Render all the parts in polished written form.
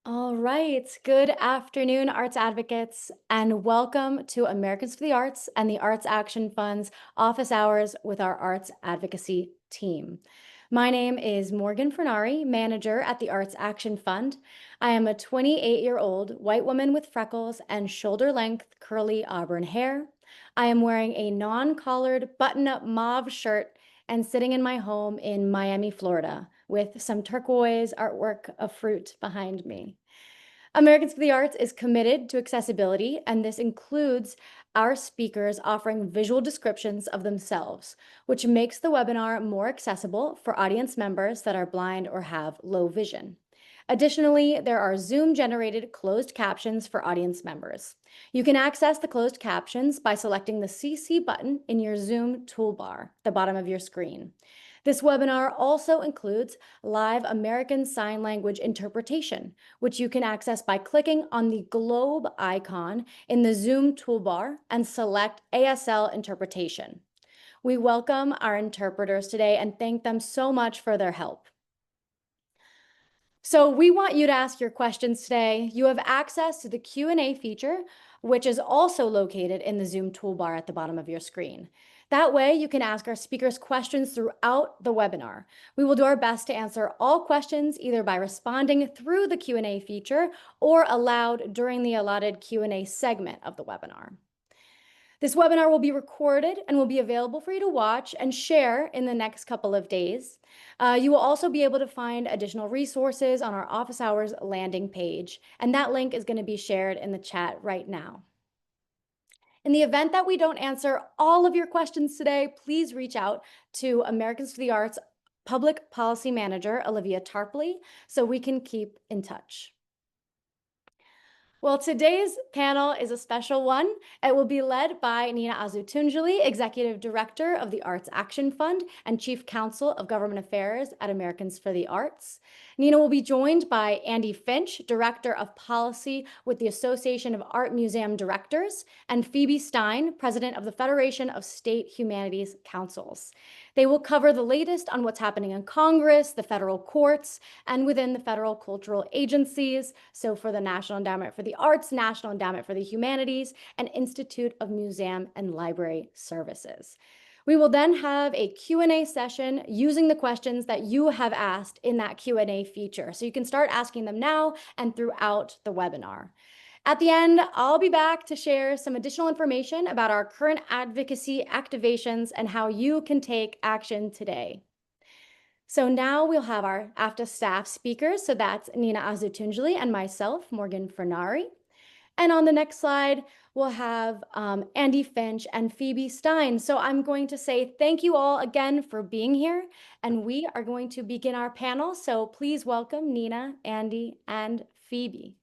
All right. Good afternoon, arts advocates, and welcome to Americans for the Arts and the Arts Action Fund's office hours with our arts advocacy team. My name is Morgan Fernari, manager at the Arts Action Fund. I am a 28-year-old white woman with freckles and shoulder-length curly auburn hair. I am wearing a non-collared button-up mauve shirt and sitting in my home in Miami, Florida, with some turquoise artwork of fruit behind me. Americans for the Arts is committed to accessibility, and this includes our speakers offering visual descriptions of themselves, which makes the webinar more accessible for audience members that are blind or have low vision. Additionally, there are Zoom-generated closed captions for audience members. You can access the closed captions by selecting the CC button in your Zoom toolbar, the bottom of your screen. This webinar also includes live American Sign Language interpretation, which you can access by clicking on the globe icon in the Zoom toolbar and select ASL interpretation. We welcome our interpreters today and thank them so much for their help. So we want you to ask your questions today. You have access to the Q&A feature, which is also located in the Zoom toolbar at the bottom of your screen. That way, you can ask our speakers questions throughout the webinar. We will do our best to answer all questions either by responding through the Q&A feature or aloud during the allotted Q&A segment of the webinar. This webinar will be recorded and will be available for you to watch and share in the next couple of days. You will also be able to find additional resources on our office hours landing page, and that link is going to be shared in the chat right now. In the event that we don't answer all of your questions today, please reach out to Americans for the Arts Public Policy Manager, Olivia Tarpley, so we can keep in touch. Well, today's panel is a special one. It will be led by Nina Ozlu Tunceli, Executive Director of the Arts Action Fund and Chief Counsel of Government Affairs at Americans for the Arts. Nina will be joined by Andy Finch, Director of Policy with the Association of Art Museum Directors, and Phoebe Stein, President of the Federation of State Humanities Councils. They will cover the latest on what's happening in Congress, the federal courts, and within the federal cultural agencies. So for the National Endowment for the Arts, National Endowment for the Humanities, and Institute of Museum and Library Services. We will then have a Q&A session using the questions that you have asked in that Q&A feature. So you can start asking them now and throughout the webinar. At the end, I'll be back to share some additional information about our current advocacy activations and how you can take action today. So now we'll have our AFTA staff speakers. So that's Nina Ozlu Tunceli and myself, Morgan Fernari. And on the next slide, we'll have Andy Finch and Phoebe Stein. So I'm going to say thank you all again for being here. And we are going to begin our panel. So please welcome Nina, Andy, and Phoebe.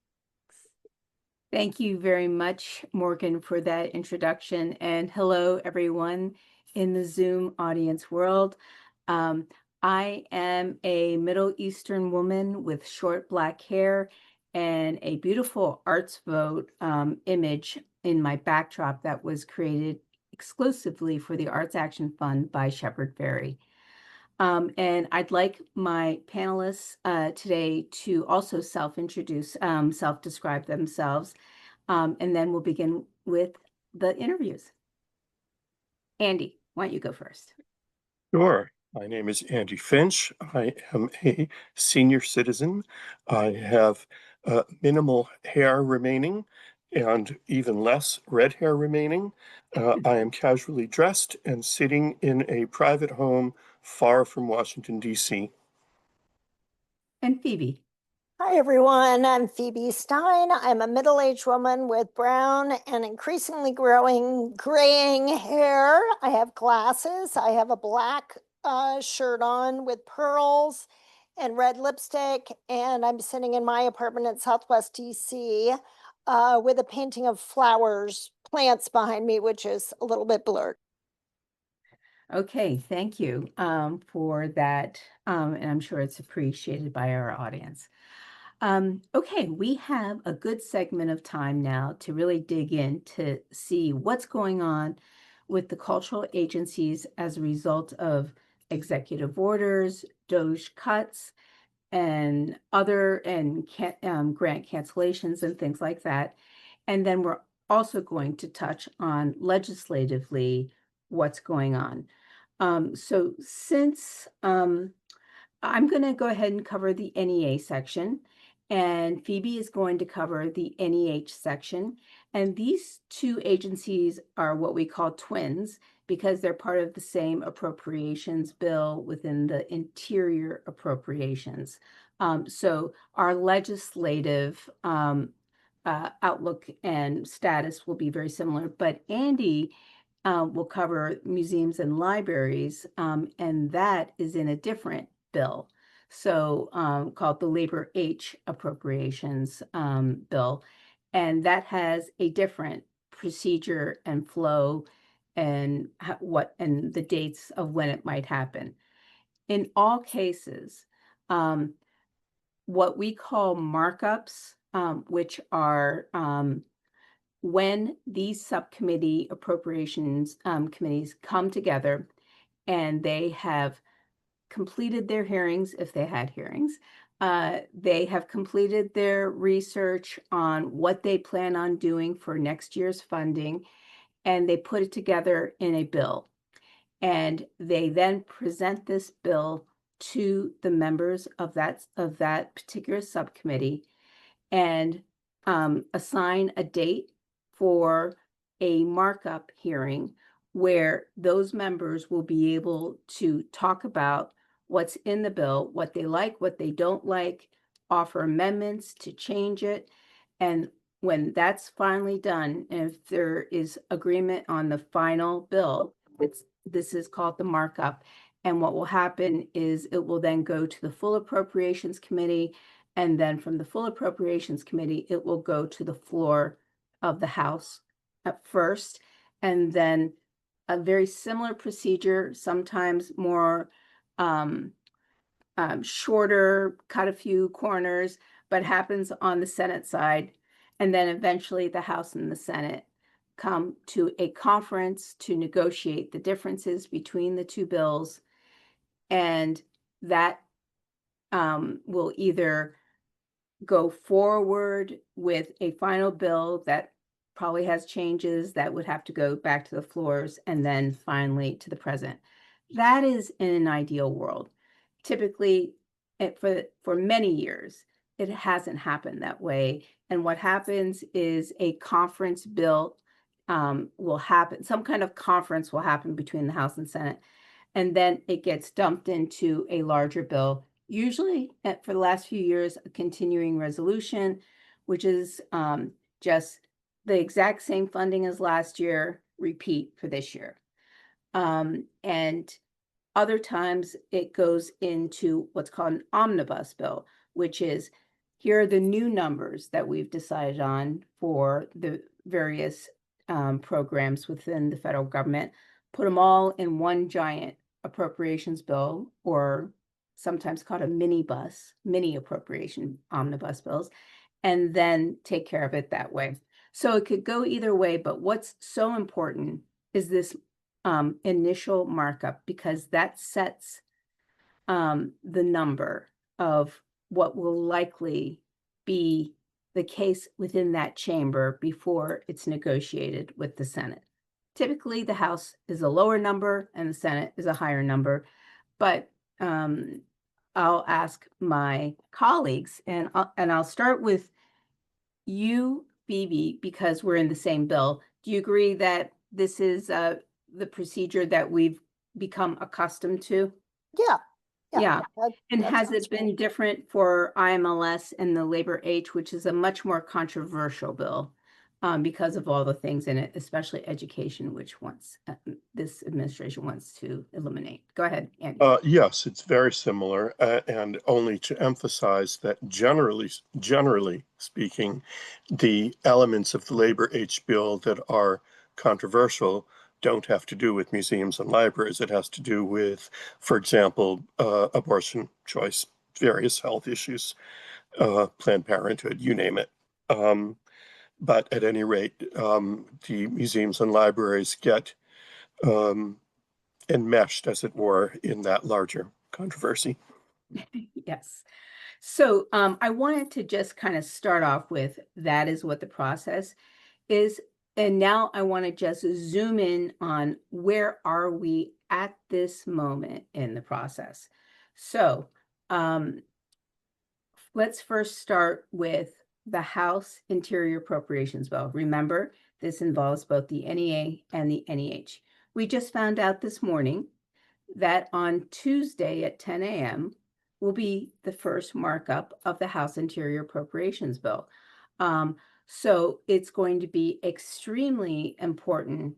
Thank you very much, Morgan, for that introduction. And hello, everyone in the Zoom audience world. I am a Middle Eastern woman with short black hair and a beautiful Arts Vote image in my backdrop that was created exclusively for the Arts Action Fund by Shepard Fairey. And I'd like my panelists today to also self-introduce, self-describe themselves, and then we'll begin with the interviews. Andy, why don't you go first? Sure. My name is Andy Finch. I am a senior citizen. I have minimal hair remaining and even less red hair remaining. I am casually dressed and sitting in a private home far from Washington, D.C. And Phoebe. Hi, everyone. I'm Phoebe Stein. I'm a middle-aged woman with brown and increasingly graying hair. I have glasses. I have a black shirt on with pearls and red lipstick. And I'm sitting in my apartment in Southwest DC with a painting of flowers, plants behind me, which is a little bit blurred. Okay, thank you for that. And I'm sure it's appreciated by our audience. Okay, we have a good segment of time now to really dig in to see what's going on with the cultural agencies as a result of executive orders, DOGE cuts, and grant cancellations and things like that. And then we're also going to touch on legislatively what's going on. So since I'm going to go ahead and cover the NEA section, and Phoebe is going to cover the NEH section. And these two agencies are what we call twins because they're part of the same appropriations bill within the interior appropriations. So our legislative outlook and status will be very similar, but Andy will cover museums and libraries, and that is in a different bill. So called the Labor H Appropriations Bill. And that has a different procedure and flow and and the dates of when it might happen. In all cases, what we call markups, which are when these subcommittee appropriations committees come together and they have completed their hearings, if they had hearings, they have completed their research on what they plan on doing for next year's funding, and they put it together in a bill. And they then present this bill to the members of that particular subcommittee and assign a date for a markup hearing where those members will be able to talk about what's in the bill, what they like, what they don't like, offer amendments to change it. And when that's finally done, and if there is agreement on the final bill, this is called the markup. And what will happen is it will then go to the full appropriations committee. And then from the full appropriations committee, it will go to the floor of the House at first. And then a very similar procedure, sometimes more shorter, cut a few corners, but happens on the Senate side. And then eventually the House and the Senate come to a conference to negotiate the differences between the two bills. And that will either go forward with a final bill that probably has changes that would have to go back to the floors and then finally to the president. That is in an ideal world. Typically, for many years, it hasn't happened that way. And what happens is a conference bill will happen. Some kind of conference will happen between the House and Senate. And then it gets dumped into a larger bill, usually for the last few years, a continuing resolution, which is just the exact same funding as last year, repeat for this year. And other times it goes into what's called an omnibus bill, which is here are the new numbers that we've decided on for the various programs within the federal government, put them all in one giant appropriations bill, or sometimes called a mini appropriation omnibus bills, and then take care of it that way. So it could go either way, but what's so important is this initial markup, because that sets the number of what will likely be the case within that chamber before it's negotiated with the Senate. Typically, the House is a lower number and the Senate is a higher number, but I'll ask my colleagues, and I'll start with you, Phoebe, because we're in the same bill. Do you agree that this is the procedure that we've become accustomed to? Yeah. And that has sounds it been different for IMLS and the Labor H, which is a much more controversial bill because of all the things in it, especially education, which this administration wants to eliminate? Go ahead, Andy. Yes, it's very similar, and only to emphasize that generally speaking, the elements of the Labor H bill that are controversial don't have to do with museums and libraries. It has to do with, for example, abortion choice, various health issues, Planned Parenthood, you name it. But at any rate, the museums and libraries get enmeshed, as it were, in that larger controversy. Yes. So I wanted to just kind of start off with that is what the process is. And now I want to just zoom in on where are we at this moment in the process. So let's first start with the House Interior Appropriations Bill. Remember, this involves both the NEA and the NEH. We just found out this morning that on Tuesday at 10 a.m. will be the first markup of the House Interior Appropriations Bill. So it's going to be extremely important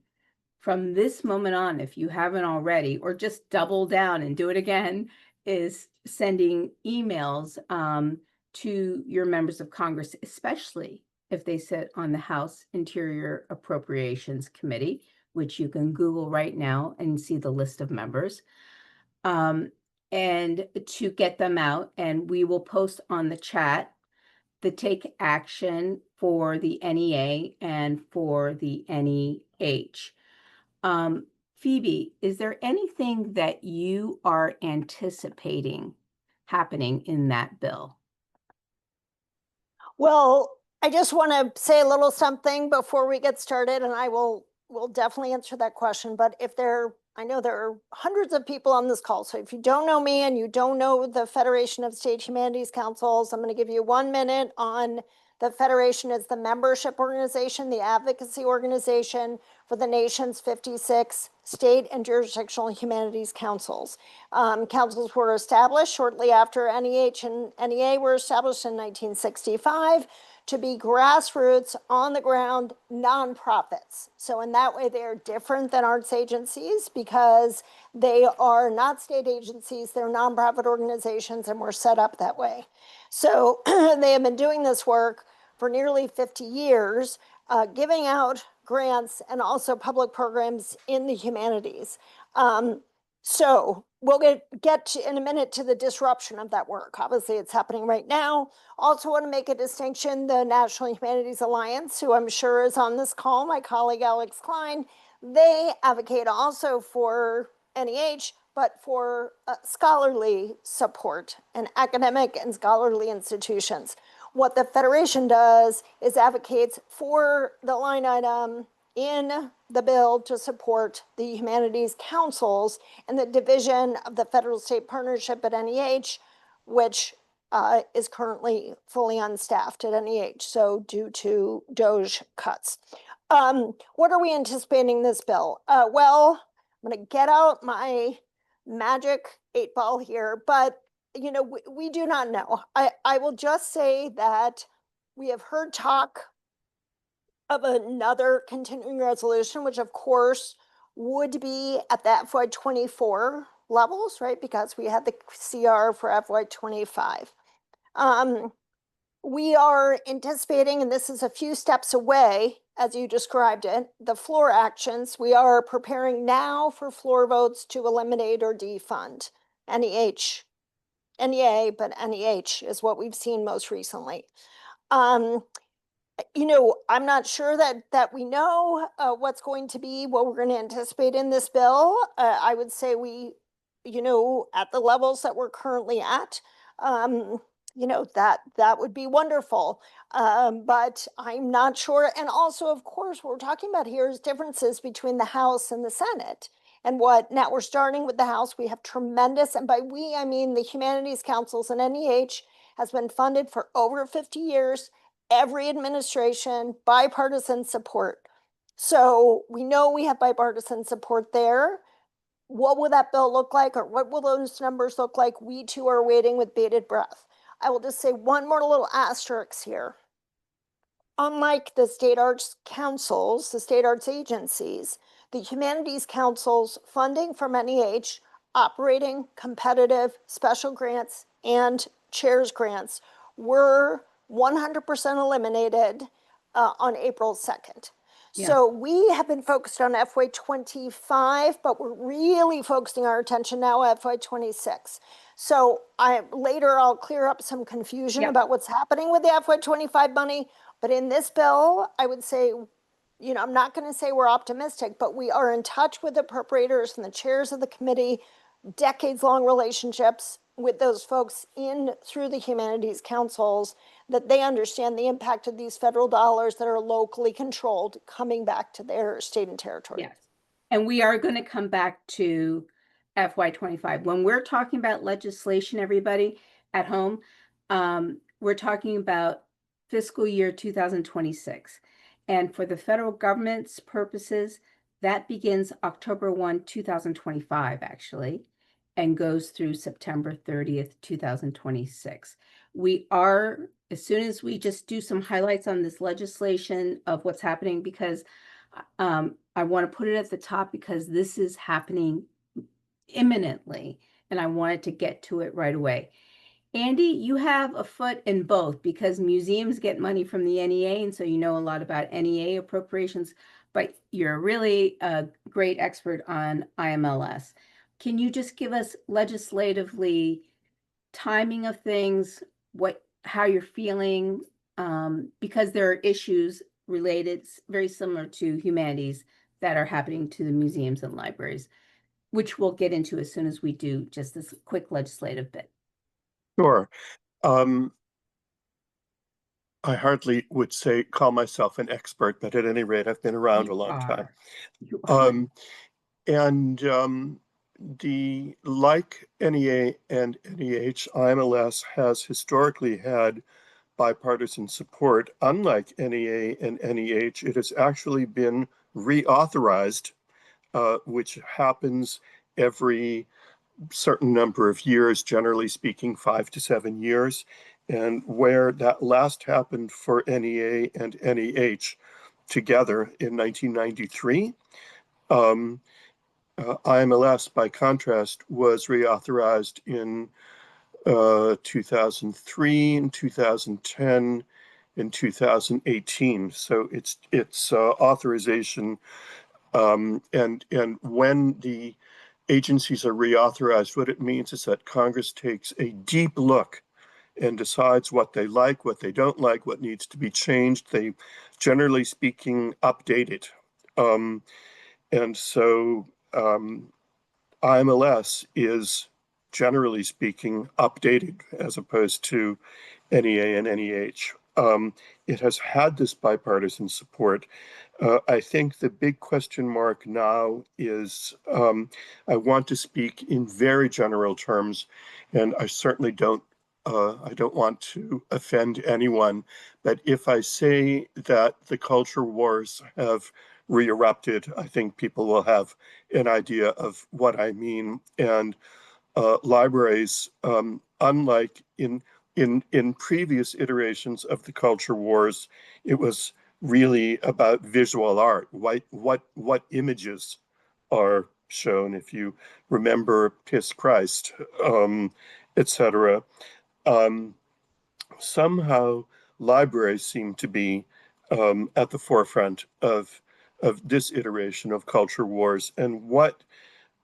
from this moment on, if you haven't already, or just double down and do it again, is sending emails to your members of Congress, especially if they sit on the House Interior Appropriations Committee, which you can Google right now and see the list of members, and to get them out. And we will post on the chat the take action for the NEA and for the NEH. Phoebe, is there anything that you are anticipating happening in that bill? Well, I just want to say a little something before we get started, and I will definitely answer that question. But I know there are hundreds of people on this call. So if you don't know me and you don't know the Federation of State Humanities Councils, I'm going to give you 1 minute on the Federation. Is the membership organization, the advocacy organization for the nation's 56 state and jurisdictional humanities councils. Councils were established shortly after NEH and NEA were established in 1965 to be grassroots, on the ground nonprofits. So in that way, they are different than arts agencies because they are not state agencies, they're nonprofit organizations, and were set up that way. So they have been doing this work for nearly 50 years, giving out grants and also public programs in the humanities. So we'll get to, in a minute, to the disruption of that work. Obviously, it's happening right now. Also want to make a distinction, the National Humanities Alliance, who I'm sure is on this call, my colleague Alex Klein, they advocate also for NEH, but for scholarly support and academic and scholarly institutions. What the Federation does is advocates for the line item in the bill to support the humanities councils and the division of the federal-state partnership at NEH, which is currently fully unstaffed at NEH, so due to DOJ cuts. What are we anticipating this bill? Well, I'm going to get out my magic 8-ball here, but we do not know. I will just say that we have heard talk of another continuing resolution, which of course would be at the FY24 levels, right? Because we had the CR for FY25. We are anticipating, and this is a few steps away, as you described it, the floor actions. We are preparing now for floor votes to eliminate or defund NEH. NEA, but NEH is what we've seen most recently. I'm not sure that we know what's going to be, what we're going to anticipate in this bill. I would say we, at the levels that we're currently at, that would be wonderful. But I'm not sure. And also, of course, what we're talking about here is differences between the House and the Senate. And now we're starting with the House. We have tremendous, and by we, I mean the humanities councils, and NEH has been funded for over 50 years, every administration, bipartisan support. So we know we have bipartisan support there. What will that bill look like, or what will those numbers look like? We too are waiting with bated breath. I will just say one more little asterisk here. Unlike the state arts councils, the state arts agencies, the humanities councils funding from NEH, operating, competitive, special grants, and chairs grants were 100% eliminated on April 2nd. Yeah. So we have been focused on FY25, but we're really focusing our attention now at FY26. So later I'll clear up some confusion about what's happening with the FY25 money. But in this bill, I would say, I'm not going to say we're optimistic, but we are in touch with appropriators and the chairs of the committee, decades-long relationships, with those folks in through the humanities councils, that they understand the impact of these federal dollars that are locally controlled coming back to their state and territory. Yes. And we are going to come back to FY25. When we're talking about legislation, everybody at home, we're talking about fiscal year 2026. And for the federal government's purposes, that begins October 1, 2025, actually, and goes through September 30th, 2026. We are, as soon as we just do some highlights on this legislation of what's happening, because I want to put it at the top because this is happening imminently, and I wanted to get to it right away. Andy, you have a foot in both because museums get money from the NEA, and so you know a lot about NEA appropriations, but you're really a great expert on IMLS. Can you just give us legislatively timing of things, how you're feeling, because there are issues related, very similar to humanities, that are happening to the museums and libraries, which we'll get into as soon as we do just this quick legislative bit. Sure. I hardly would call myself an expert, but at any rate, I've been around a long time. Like NEA and NEH, IMLS has historically had bipartisan support. Unlike NEA and NEH, it has actually been reauthorized, which happens every certain number of years, generally speaking, 5 to 7 years. And where that last happened for NEA and NEH together in 1993, IMLS, by contrast, was reauthorized in 2003 and 2010 and 2018. So it's authorization, and when the agencies are reauthorized, what it means is that Congress takes a deep look and decides what they like, what they don't like, what needs to be changed. They, generally speaking, update it. And so IMLS is, generally speaking, updated as opposed to NEA and NEH. It has had this bipartisan support. I think the big question mark now is, I want to speak in very general terms, and I certainly don't want to offend anyone, but if I say that the culture wars have re-erupted, I think people will have an idea of what I mean. And libraries, unlike in previous iterations of the culture wars, it was really about visual art. What images are shown? If you remember Piss Christ, etc. Somehow libraries seem to be at the forefront of this iteration of culture wars, and what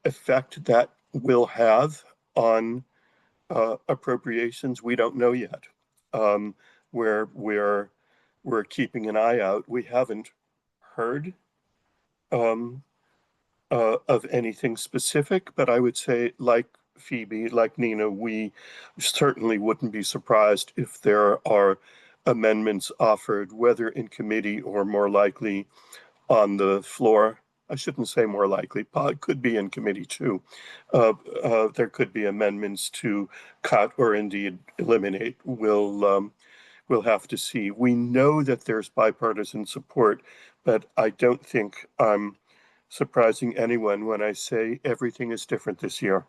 effect that will have on appropriations, we don't know yet. We're keeping an eye out. We haven't heard of anything specific, but I would say, like Phoebe, like Nina, we certainly wouldn't be surprised if there are amendments offered, whether in committee or more likely on the floor. I shouldn't say more likely, it could be in committee too. There could be amendments to cut or indeed eliminate. We'll have to see. We know that there's bipartisan support, but I don't think I'm surprising anyone when I say everything is different this year.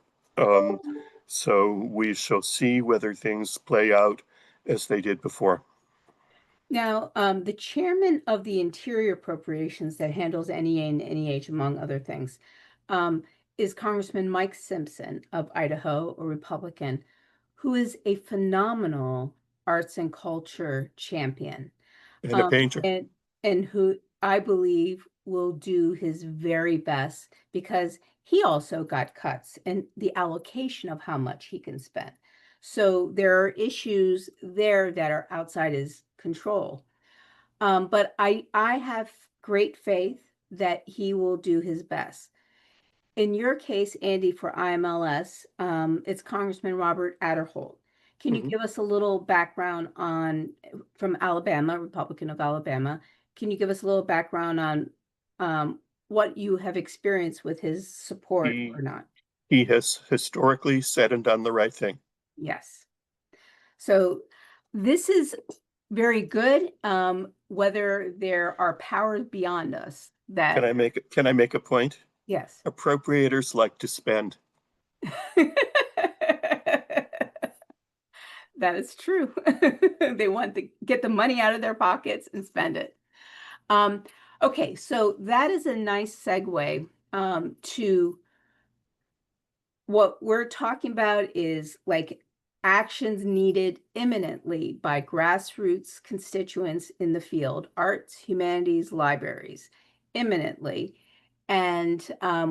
So we shall see whether things play out as they did before. Now, the chairman of the Interior Appropriations that handles NEA and NEH, among other things, is Congressman Mike Simpson of Idaho, a Republican, who is a phenomenal arts and culture champion. And a painter. And who I believe will do his very best, because he also got cuts in the allocation of how much he can spend. So there are issues there that are outside his control. But I have great faith that he will do his best. in your case, Andy, for IMLS, it's Congressman Robert Adderholt. Can you Mhm. give us a little background on, from Alabama, Republican of Alabama, can you give us a little background on what you have experienced with his support He, or not? he has historically said and done the right thing. Yes. So this is very good, whether there are powers beyond us Can that, I make a point? yes. Appropriators like to spend. That is true. They want to get the money out of their pockets and spend it. Um, okay, so that is a nice segue to what we're talking about is like actions needed imminently by grassroots constituents in the field, arts, humanities, libraries, imminently. And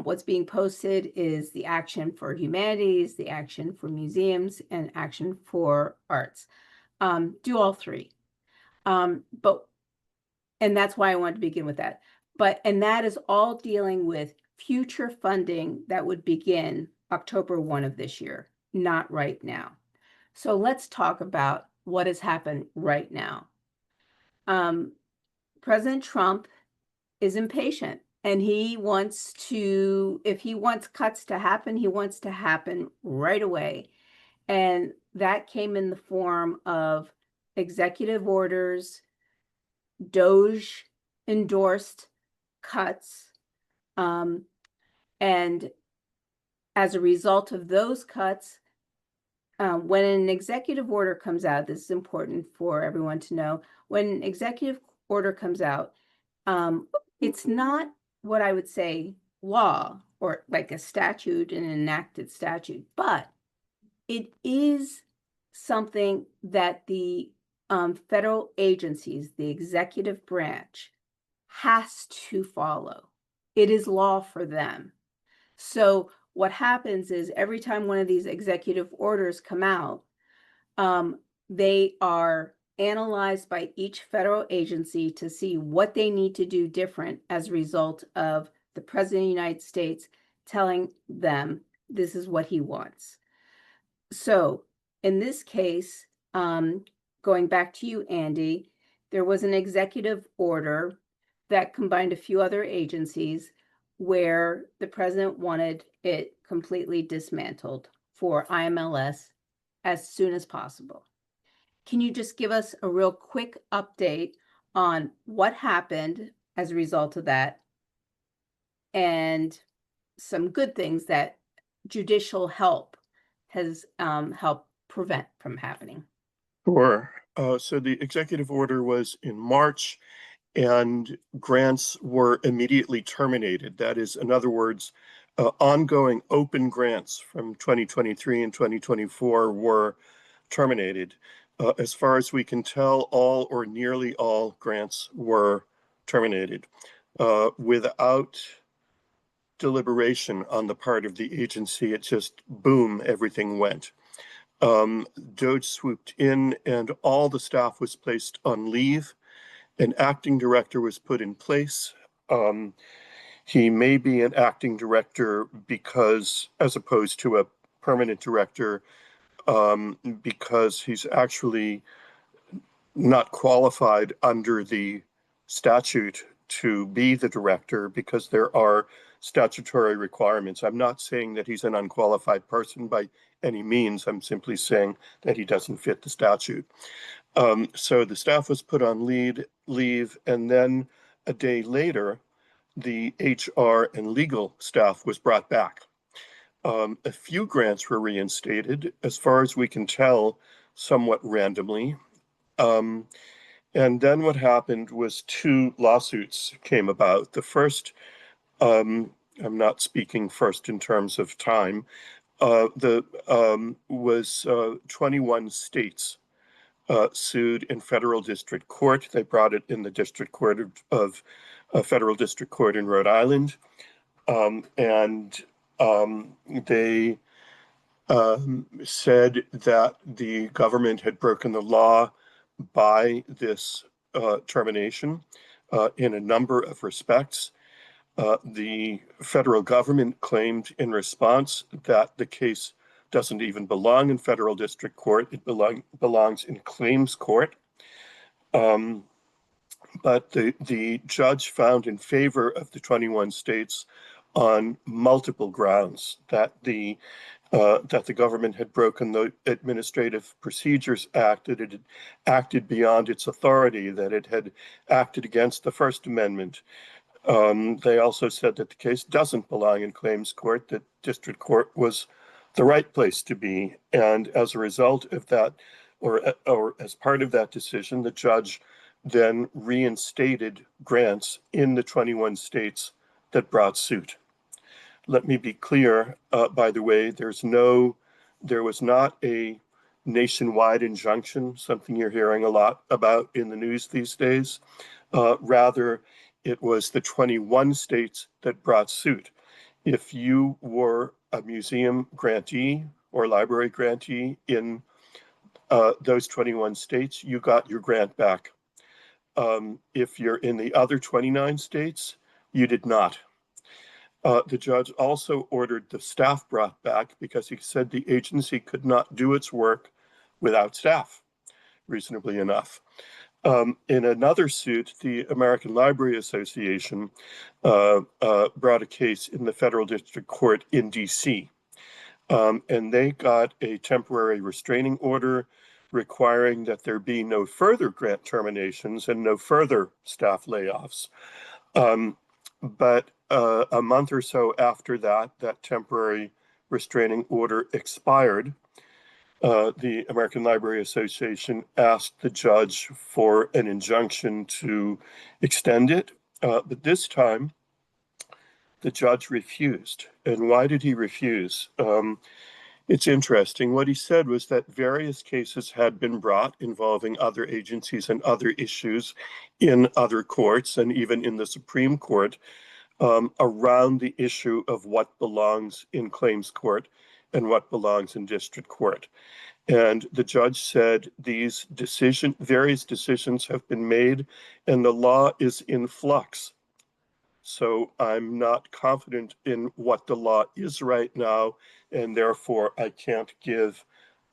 what's being posted is the action for humanities, the action for museums, and action for arts. Do all three. But and that's why I wanted to begin with that. And that is all dealing with future funding that would begin October 1 of this year, not right now. So let's talk about what has happened right now. President Trump is impatient and he wants to, if he wants cuts to happen, he wants to happen right away. And that came in the form of executive orders, DOJ endorsed cuts. And as a result of those cuts, when an executive order comes out, this is important for everyone to know, when an executive order comes out, it's not what I would say law or like a statute, an enacted statute, but it is something that the federal agencies, the executive branch, has to follow. It is law for them. So what happens is every time one of these executive orders come out, they are analyzed by each federal agency to see what they need to do different as a result of the President of the United States telling them this is what he wants. So in this case, going back to you, Andy, there was an executive order that combined a few other agencies where the president wanted it completely dismantled for IMLS as soon as possible. Can you just give us a real quick update on what happened as a result of that and some good things that judicial help has helped prevent from happening? Sure. So the executive order was in March, and grants were immediately terminated. That is, in other words, ongoing open grants from 2023 and 2024 were terminated. As far as we can tell, all or nearly all grants were terminated without deliberation on the part of the agency. It just boom, everything went. DOJ swooped in and all the staff was placed on leave. An acting director was put in place. He may be an acting director because, as opposed to a permanent director, because he's actually not qualified under the statute to be the director because there are statutory requirements. I'm not saying that he's an unqualified person by any means. I'm simply saying that he doesn't fit the statute. So the staff was put on leave, and then a day later, the HR and legal staff was brought back. A few grants were reinstated, as far as we can tell, somewhat randomly. And then what happened was two lawsuits came about. The first, I'm not speaking first in terms of time, was 21 states sued in federal district court. They brought it in the district court of federal district court in Rhode Island. And they said that the government had broken the law by this termination in a number of respects. The federal government claimed in response that the case doesn't even belong in federal district court. It belongs in claims court. But the judge found in favor of the 21 states on multiple grounds that the government had broken the Administrative Procedures Act, that it had acted beyond its authority, that it had acted against the First Amendment. They also said that the case doesn't belong in claims court, that district court was the right place to be. And as a result of that, or as part of that decision, the judge then reinstated grants in the 21 states that brought suit. Let me be clear, by the way, there was not a nationwide injunction, something you're hearing a lot about in the news these days. Rather, it was the 21 states that brought suit. If you were a museum grantee or library grantee in those 21 states, you got your grant back. If you're in the other 29 states, you did not. The judge also ordered the staff brought back because he said the agency could not do its work without staff, reasonably enough. In another suit, the American Library Association brought a case in the federal district court in DC. And they got a temporary restraining order requiring that there be no further grant terminations and no further staff layoffs. But a month or so after that, that temporary restraining order expired. The American Library Association asked the judge for an injunction to extend it, but this time the judge refused. And why did he refuse? It's interesting. What he said was that various cases had been brought involving other agencies and other issues in other courts and even in the Supreme Court around the issue of what belongs in claims court and what belongs in district court. And the judge said these various decisions have been made and the law is in flux. So I'm not confident in what the law is right now, and therefore I can't give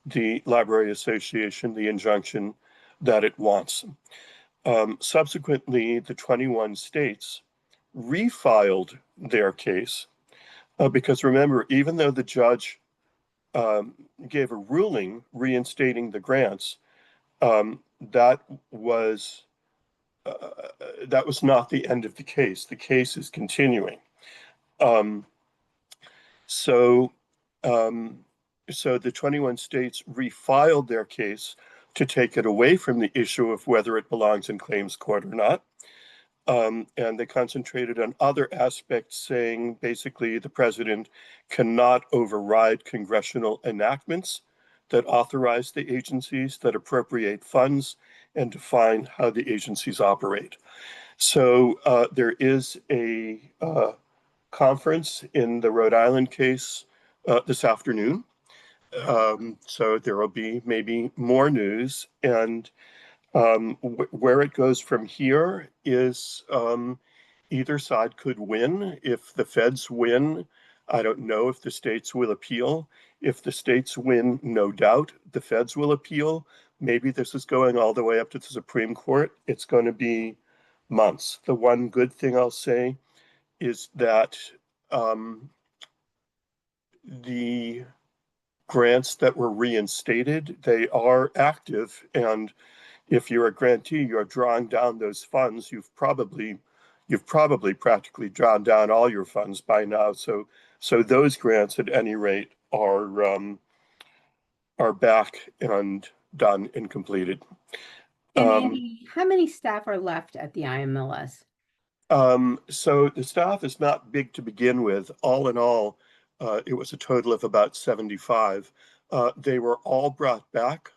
the Library Association the injunction that it wants. Subsequently, the 21 states refiled their case because remember, even though the judge gave a ruling reinstating the grants, that was not the end of the case. The case is continuing. So the 21 states refiled their case to take it away from the issue of whether it belongs in claims court or not. And they concentrated on other aspects, saying basically the president cannot override congressional enactments that authorize the agencies, that appropriate funds, and define how the agencies operate. So there is a conference in the Rhode Island case this afternoon. So there will be maybe more news. And where it goes from here is either side could win. If the feds win, I don't know if the states will appeal. If the states win, no doubt the feds will appeal. Maybe this is going all the way up to the Supreme Court. It's going to be months. The one good thing I'll say is that the grants that were reinstated, they are active, and if you're a grantee, you're drawing down those funds. You've probably practically drawn down all your funds by now. So those grants, at any rate, are back and done and completed. And Andy, how many staff are left at the IMLS? So the staff is not big to begin with. All in all, it was a total of about 75. They were all brought back.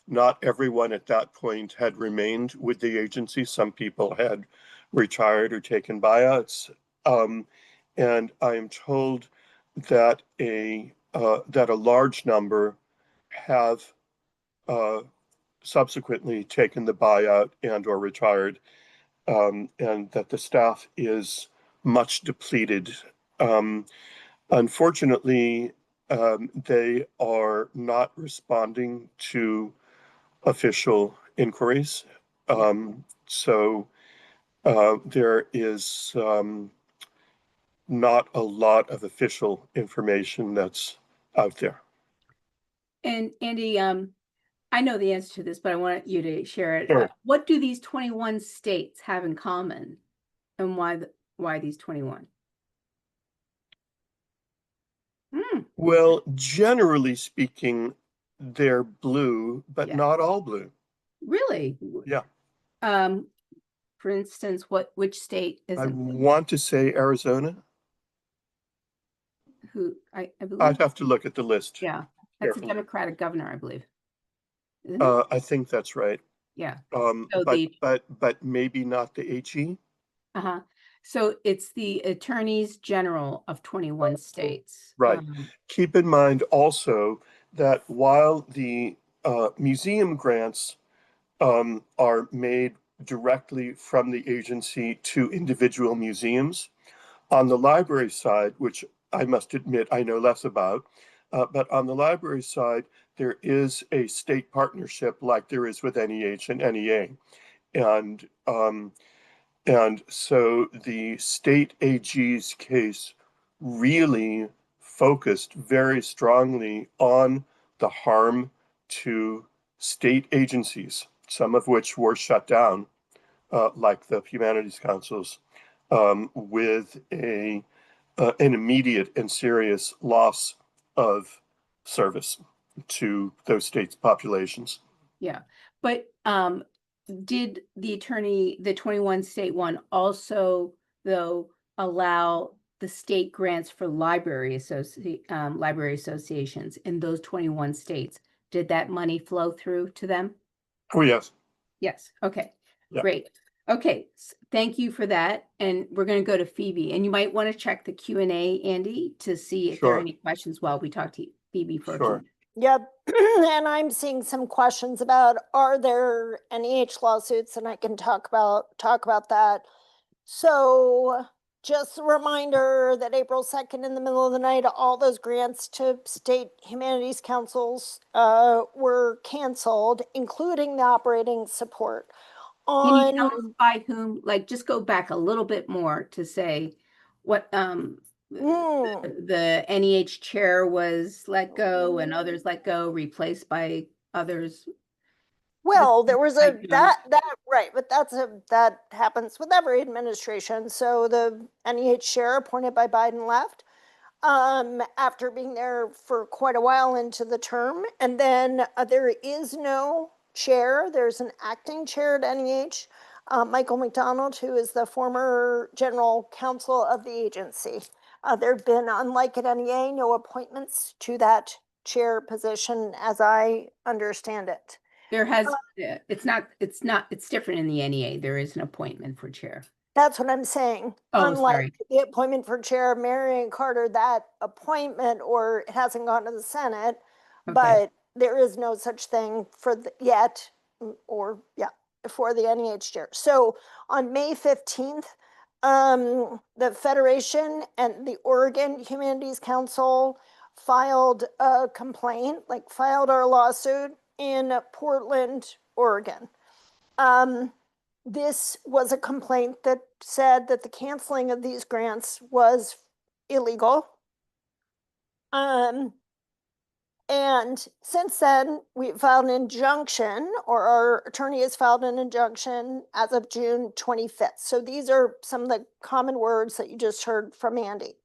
Not everyone at that point had remained with the agency. Some people had retired or taken buyouts. And I am told that a large number have subsequently taken the buyout and or retired, and that the staff is much depleted. Unfortunately, they are not responding to official inquiries. So there is not a lot of official information that's out there. And Andy, I know the answer to this, but I want you to share it. Sure. What do these 21 states have in common, and why these 21? Well, generally speaking, they're blue, but Yeah. not all blue. Really? Yeah. For instance, which state I isn't blue? want to say Arizona. I believe. I'd have to look at the list. Yeah, that's carefully. a Democratic governor, I believe. Isn't it? I think that's right. Yeah. So but maybe not the HE. Uh-huh. So it's the attorneys general of 21 states. Right. Keep in mind also that while the museum grants are made directly from the agency to individual museums, on the library side, which I must admit I know less about, but on the library side, there is a state partnership like there is with NEH and NEA. And so the state AG's case really focused very strongly on the harm to state agencies, some of which were shut down, like the Humanities Councils, with an immediate and serious loss of service to those states' populations. Yeah, but did the 21 state one also, though, allow the state grants for library associations in those 21 states? Did that money flow through to them? Oh, yes. Yes. Okay. Yeah. Great. Okay. Thank you for that. And we're going to go to Phoebe. And you might want to check the Q&A, Andy, to see if there are Sure. any questions while we talk to Phoebe for a few Sure. minutes. Yep. And I'm seeing some questions about, are there NEH lawsuits? And I can talk about that. So just a reminder that April 2nd in the middle of the night, all those grants to state humanities councils were canceled, including the operating support. Can you tell us by whom? Like, just go back a little bit more to say what the NEH chair was let go and others let go, replaced by others. Well, there was a Like, that right, but that happens with every administration. So the NEH chair appointed by Biden left after being there for quite a while into the term, and then there is no chair. There's an acting chair at NEH, Michael McDonald, who is the former general counsel of the agency. There have been, unlike at NEA, no appointments to that chair position, as I understand it. There has, it's different in the NEA. There is an appointment for chair. That's what I'm saying. Oh, Unlike sorry. the appointment for Chair Marion Carter, that appointment, or it hasn't gone to the Senate, Okay. but there is no such thing for yet, or yeah, for the NEH chair. So on May 15th, the Federation and the Oregon Humanities Council filed a complaint, filed our lawsuit in Portland, Oregon. This was a complaint that said that the canceling of these grants was illegal. And since then, we filed an injunction, or our attorney has filed an injunction as of June 25th. So these are some of the common words that you just heard from Andy.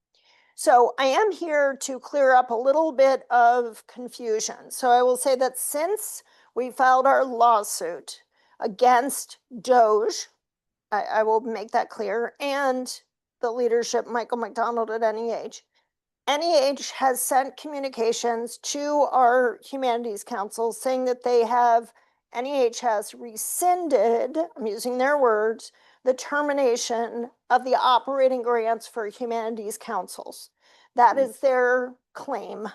So I am here to clear up a little bit of confusion. So I will say that since we filed our lawsuit against DOJ, I will make that clear, and the leadership, Michael McDonald at NEH. NEH has sent communications to our Humanities Council saying that NEH has rescinded, I'm using their words, the termination of the operating grants for Humanities Councils. That is their claim.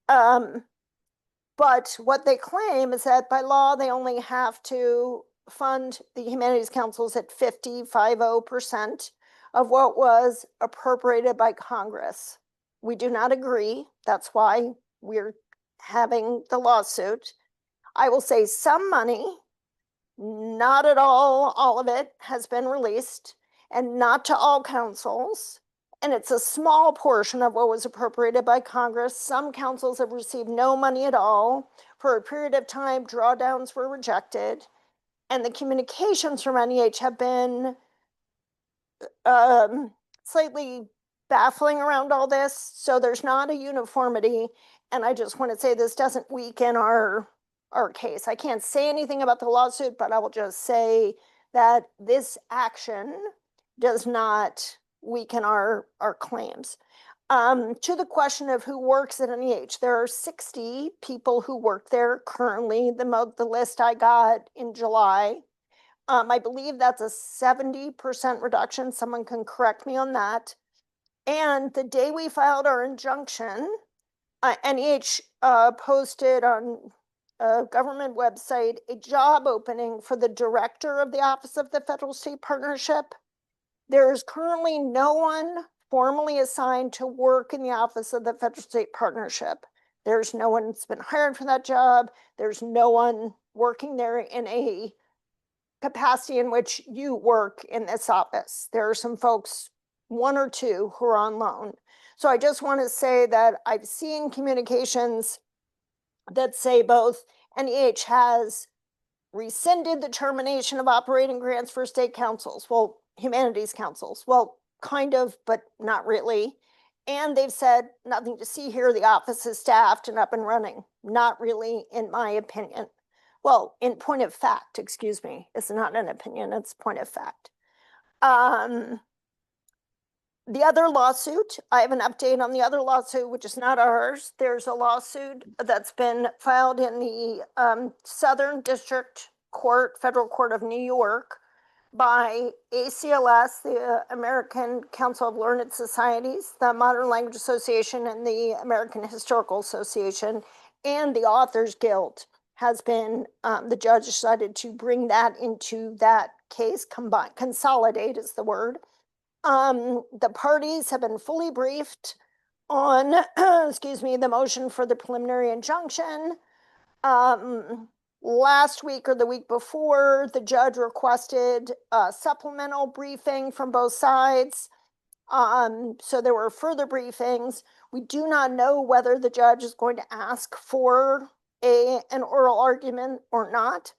But what they claim is that by law, they only have to fund the Humanities Councils at 50% of what was appropriated by Congress. We do not agree. That's why we're having the lawsuit. I will say some money, not at all of it has been released, and not to all councils. And it's a small portion of what was appropriated by Congress. Some councils have received no money at all. For a period of time, drawdowns were rejected. And the communications from NEH have been slightly baffling around all this. So there's not a uniformity. And I just want to say this doesn't weaken our case. I can't say anything about the lawsuit, but I will just say that this action does not weaken our claims. To the question of who works at NEH, there are 60 people who work there currently, the list I got in July. I believe that's a 70% reduction. Someone can correct me on that. And the day we filed our injunction, NEH posted on a government website a job opening for the director of the Office of the Federal State Partnership. There is currently no one formally assigned to work in the Office of the Federal State Partnership. There's no one that's been hired for that job. There's no one working there in a capacity in which you work in this office. There are some folks, one or two, who are on loan. So I just want to say that I've seen communications that say both NEH has rescinded the termination of operating grants for state councils, well, humanities councils, well, kind of, but not really. And they've said nothing to see here. The office is staffed and up and running. Not really, in my opinion. Well, in point of fact, excuse me, it's not an opinion, it's point of fact. The other lawsuit, I have an update on the other lawsuit, which is not ours. There's a lawsuit that's been filed in the Southern District Court, Federal Court of New York, by ACLS, the American Council of Learned Societies, the Modern Language Association, and the American Historical Association, and the Authors Guild has been, the judge decided to bring that into that case, consolidate is the word. The parties have been fully briefed on, excuse me, the motion for the preliminary injunction. Last week or the week before, the judge requested a supplemental briefing from both sides. So there were further briefings. We do not know whether the judge is going to ask for an oral argument or not.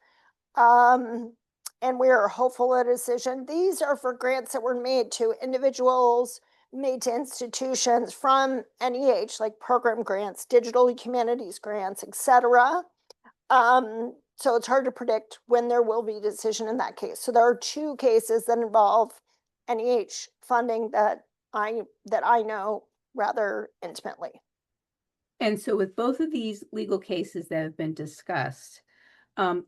And we are hopeful of a decision. These are for grants that were made to individuals, made to institutions from NEH, like program grants, digital humanities grants, etc. So it's hard to predict when there will be a decision in that case. So there are two cases that involve NEH funding that I know rather intimately. And so with both of these legal cases that have been discussed,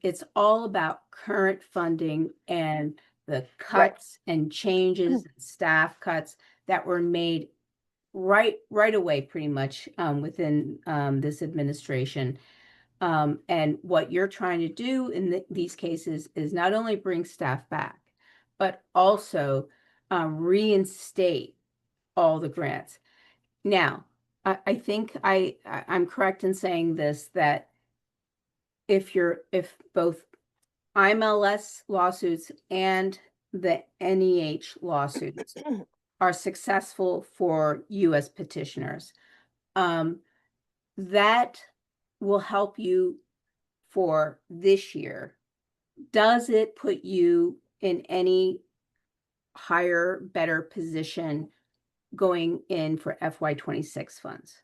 it's all about current funding and the cuts and changes, and staff cuts that were made right away, pretty much within this administration. And what you're trying to do in these cases is not only bring staff back, but also reinstate all the grants. Now, I think I'm correct in saying this, that if both IMLS lawsuits and the NEH lawsuits are successful for U.S. petitioners, that will help you for this year. Does it put you in any higher, better position going in for FY26 funds?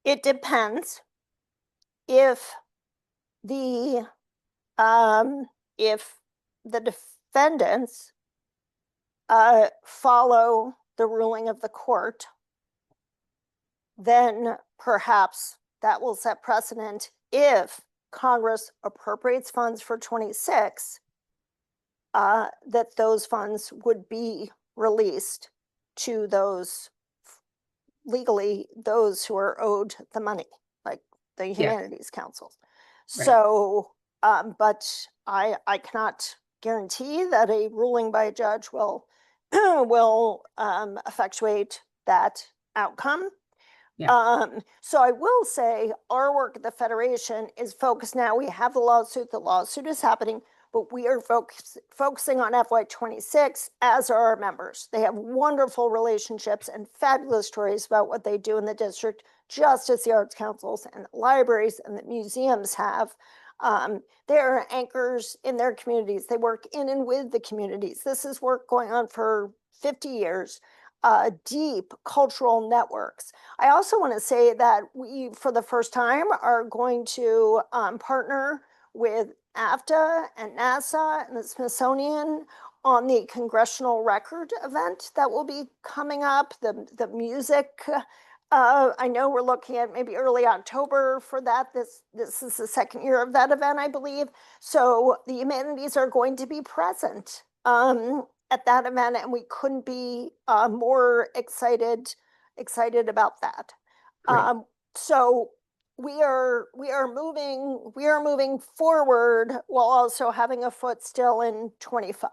It depends. If the defendants follow the ruling of the court, then perhaps that will set precedent. If Congress appropriates funds for 26, that those funds would be released to those legally, those who are owed the money, like the Humanities councils. Right. So, but I cannot guarantee that a ruling by a judge will will effectuate that outcome. Yeah. So I will say our work at the Federation is focused now. We have the lawsuit is happening, but we are focusing on FY26, as are our members. They have wonderful relationships and fabulous stories about what they do in the district, just as the arts councils and the libraries and the museums have. They're anchors in their communities. They work in and with the communities. This is work going on for 50 years. Deep cultural networks. I also want to say that we, for the first time, are going to partner with AFTA and NASA and the Smithsonian on the Congressional Record event that will be coming up. The music, I know we're looking at maybe early October for that. This is the second year of that event, I believe. So the humanities are going to be present at that event, and we couldn't be more excited about that. So we are moving forward while also having a foot still in 25.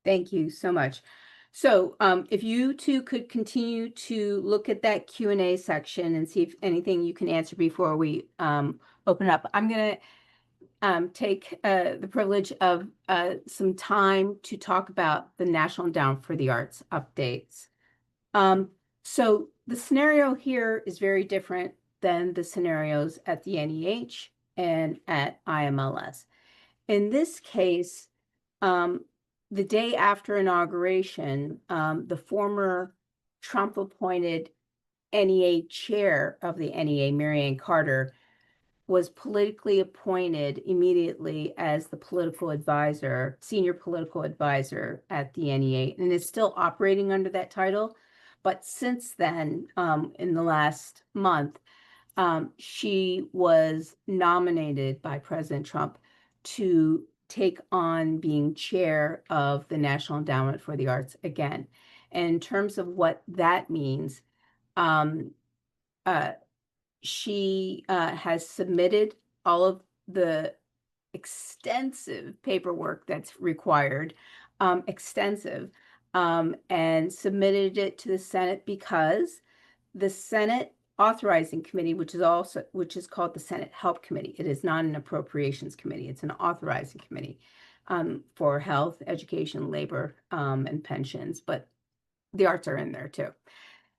Thank you so much. So if you two could continue to look at that Q&A section and see if anything you can answer before we open up. I'm going to take the privilege of some time to talk about the National Endowment for the Arts updates. So the scenario here is very different than the scenarios at the NEH and at IMLS. In this case, the day after inauguration, the former Trump-appointed NEA chair of the NEA, Marianne Carter, was politically appointed immediately as the political advisor, senior political advisor at the NEA, and is still operating under that title. But since then, in the last month, she was nominated by President Trump to take on being chair of the National Endowment for the Arts again. And in terms of what that means, she has submitted all of the extensive paperwork that's required, and submitted it to the Senate because the Senate Authorizing Committee, which is called the Senate Help Committee. It is not an appropriations committee. It's an authorizing committee for health, education, labor, and pensions, but the arts are in there too.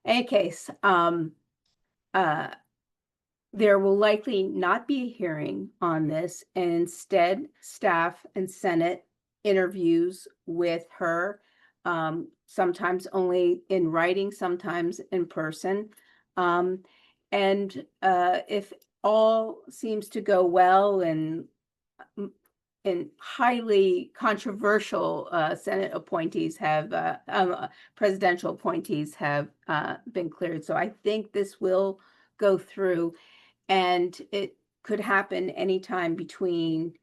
In any case, there will likely not be a hearing on this, and instead, staff and Senate interviews with her, sometimes only in writing, sometimes in person. And if all seems to go well and highly controversial Senate appointees have, presidential appointees have been cleared. So I think this will go through, and it could happen anytime between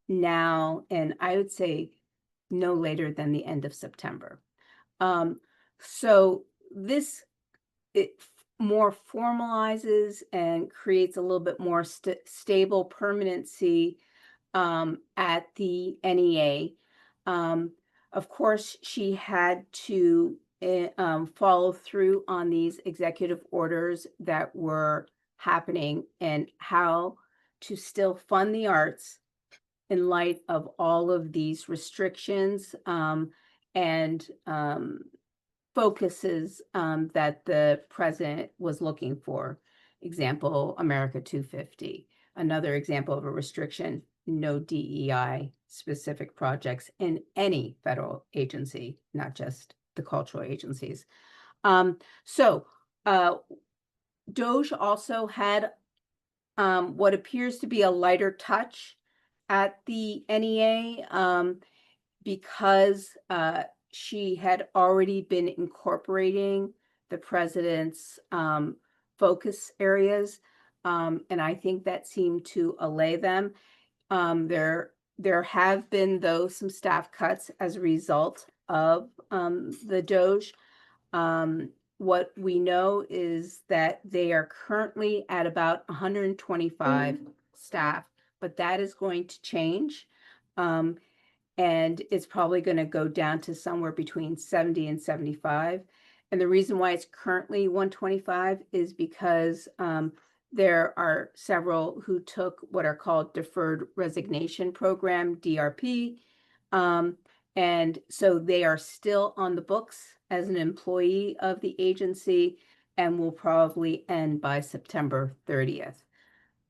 now and I would say no later than the end of September. So this, it more formalizes and creates a little bit more stable permanency at the NEA. Of course, she had to follow through on these executive orders that were happening and how to still fund the arts in light of all of these restrictions and focuses that the president was looking for. Example, America 250. Another example of a restriction, no DEI specific projects in any federal agency, not just the cultural agencies. So DOJ also had what appears to be a lighter touch at the NEA because she had already been incorporating the president's focus areas, and I think that seemed to allay them. There have been, though, some staff cuts as a result of the DOJ. What we know is that they are currently at about 125 staff, but that is going to change. and it's probably going to go down to somewhere between 70 and 75. And the reason why it's currently 125 is because there are several who took what are called Deferred Resignation Program, DRP. And so they are still on the books as an employee of the agency and will probably end by September 30th.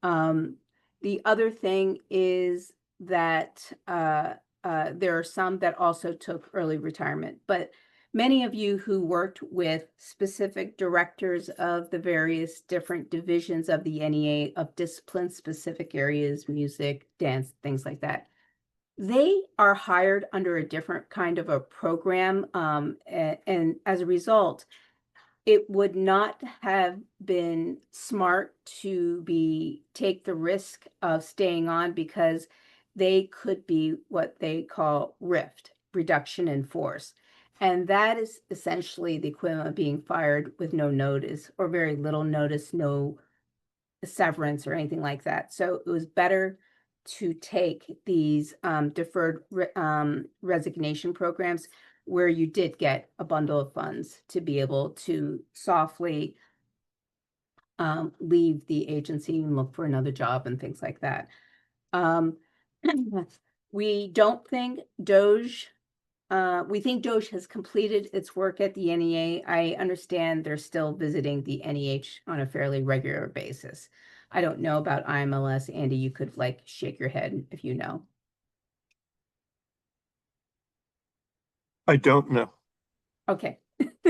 The other thing is that there are some that also took early retirement, but many of you who worked with specific directors of the various different divisions of the NEA of discipline-specific areas, music, dance, things like that, they are hired under a different kind of a program. And as a result, it would not have been smart to take the risk of staying on because they could be what they call RIFT, reduction in force. And that is essentially the equivalent of being fired with no notice or very little notice, no severance or anything like that. So it was better to take these deferred resignation programs where you did get a bundle of funds to be able to softly leave the agency and look for another job and things like that. We don't think DOJ, we think DOJ has completed its work at the NEA. I understand they're still visiting the NEH on a fairly regular basis. I don't know about IMLS. Andy, you could like shake your head if you know. I don't know, Okay.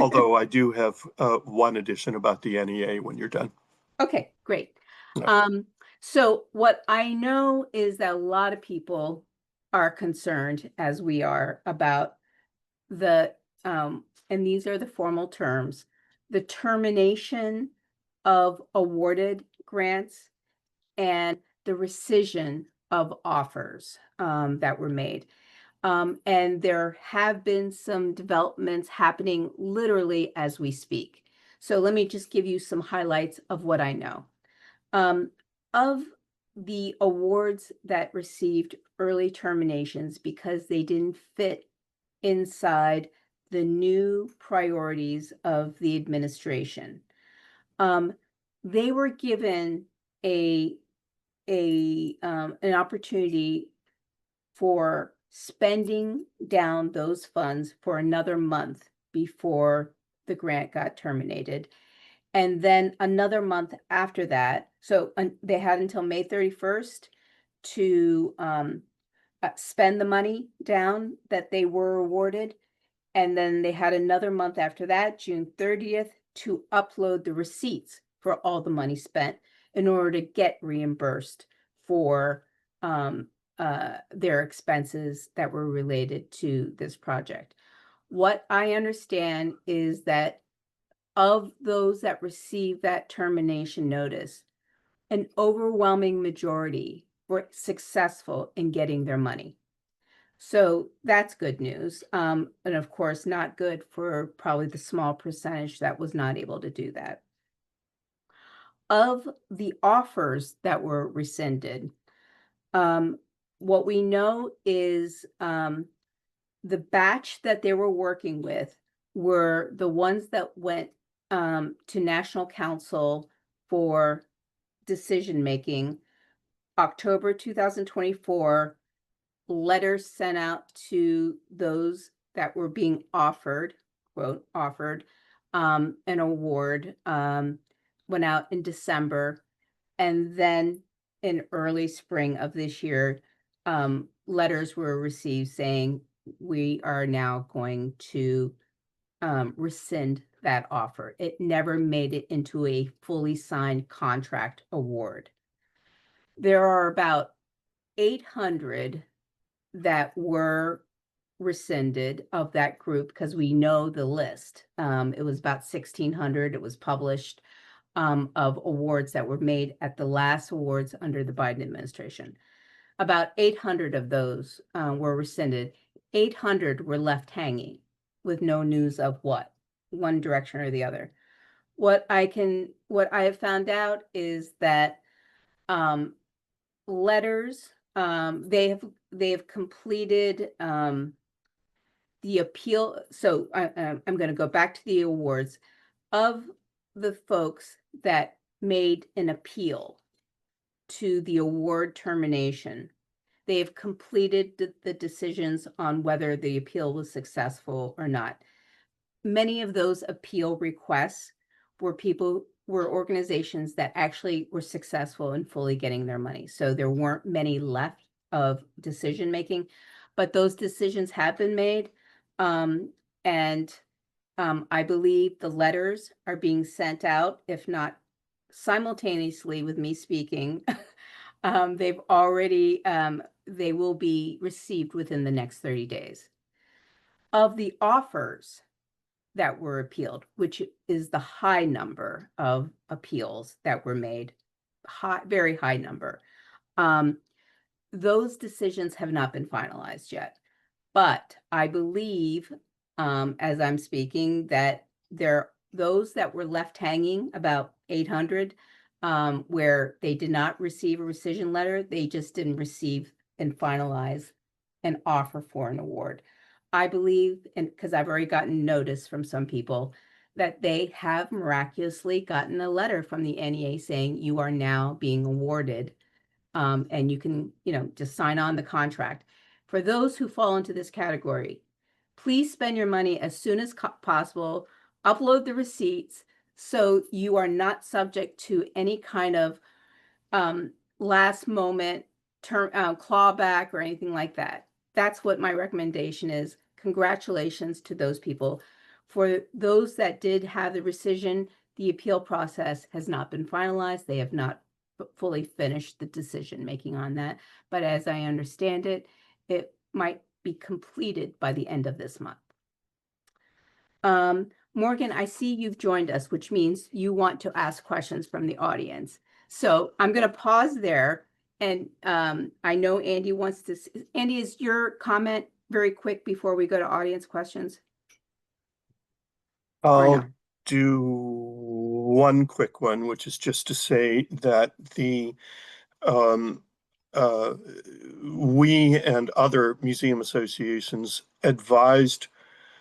although I do have one addition about the NEA when you're done. Okay, great. No. So what I know is that a lot of people are concerned, as we are, about the, and these are the formal terms, the termination of awarded grants and the rescission of offers that were made. And there have been some developments happening literally as we speak. So let me just give you some highlights of what I know. Of the awards that received early terminations because they didn't fit inside the new priorities of the administration, they were given an opportunity for spending down those funds for another month before the grant got terminated. And then another month after that. So they had until May 31st to spend the money down that they were awarded. And then they had another month after that, June 30th, to upload the receipts for all the money spent in order to get reimbursed for their expenses that were related to this project. What I understand is that of those that received that termination notice, an overwhelming majority were successful in getting their money. So that's good news. And of course, not good for probably the small percentage that was not able to do that. Of the offers that were rescinded, what we know is the batch that they were working with were the ones that went to National Counsel for decision-making, October 2024, letters sent out to those that were being offered, quote, offered, an award, went out in December. And then in early spring of this year, letters were received saying, we are now going to rescind that offer. It never made it into a fully signed contract award. There are about 800 that were rescinded of that group because we know the list. It was about 1,600. It was published of awards that were made at the last awards under the Biden administration. About 800 of those were rescinded. 800 were left hanging with no news of what, one direction or the other. What I have found out is that letters they have completed the appeal. So I'm going to go back to the awards. Of the folks that made an appeal to the award termination, they have completed the decisions on whether the appeal was successful or not. Many of those appeal requests were organizations that actually were successful in fully getting their money. So there weren't many left of decision making, but those decisions have been made. And I believe the letters are being sent out, if not simultaneously with me speaking. They've already, they will be received within the next 30 days. Of the offers that were appealed, which is the high number of appeals that were made, very high number, those decisions have not been finalized yet. But I believe, as I'm speaking, that those that were left hanging, about 800, where they did not receive a rescission letter, they just didn't receive and finalize an offer for an award. I believe, and because I've already gotten notice from some people, that they have miraculously gotten a letter from the NEA saying you are now being awarded, and you can, just sign on the contract. For those who fall into this category, please spend your money as soon as possible, upload the receipts so you are not subject to any kind of last moment clawback or anything like that. That's what my recommendation is. Congratulations to those people. For those that did have the rescission, the appeal process has not been finalized. They have not fully finished the decision making on that. But as I understand it, it might be completed by the end of this month. Morgan, I see you've joined us, which means you want to ask questions from the audience. So I'm going to pause there. And I know Andy wants to. Andy, is your comment very quick before we go to audience questions? I'll do one quick one, which is just to say that we and other museum associations advised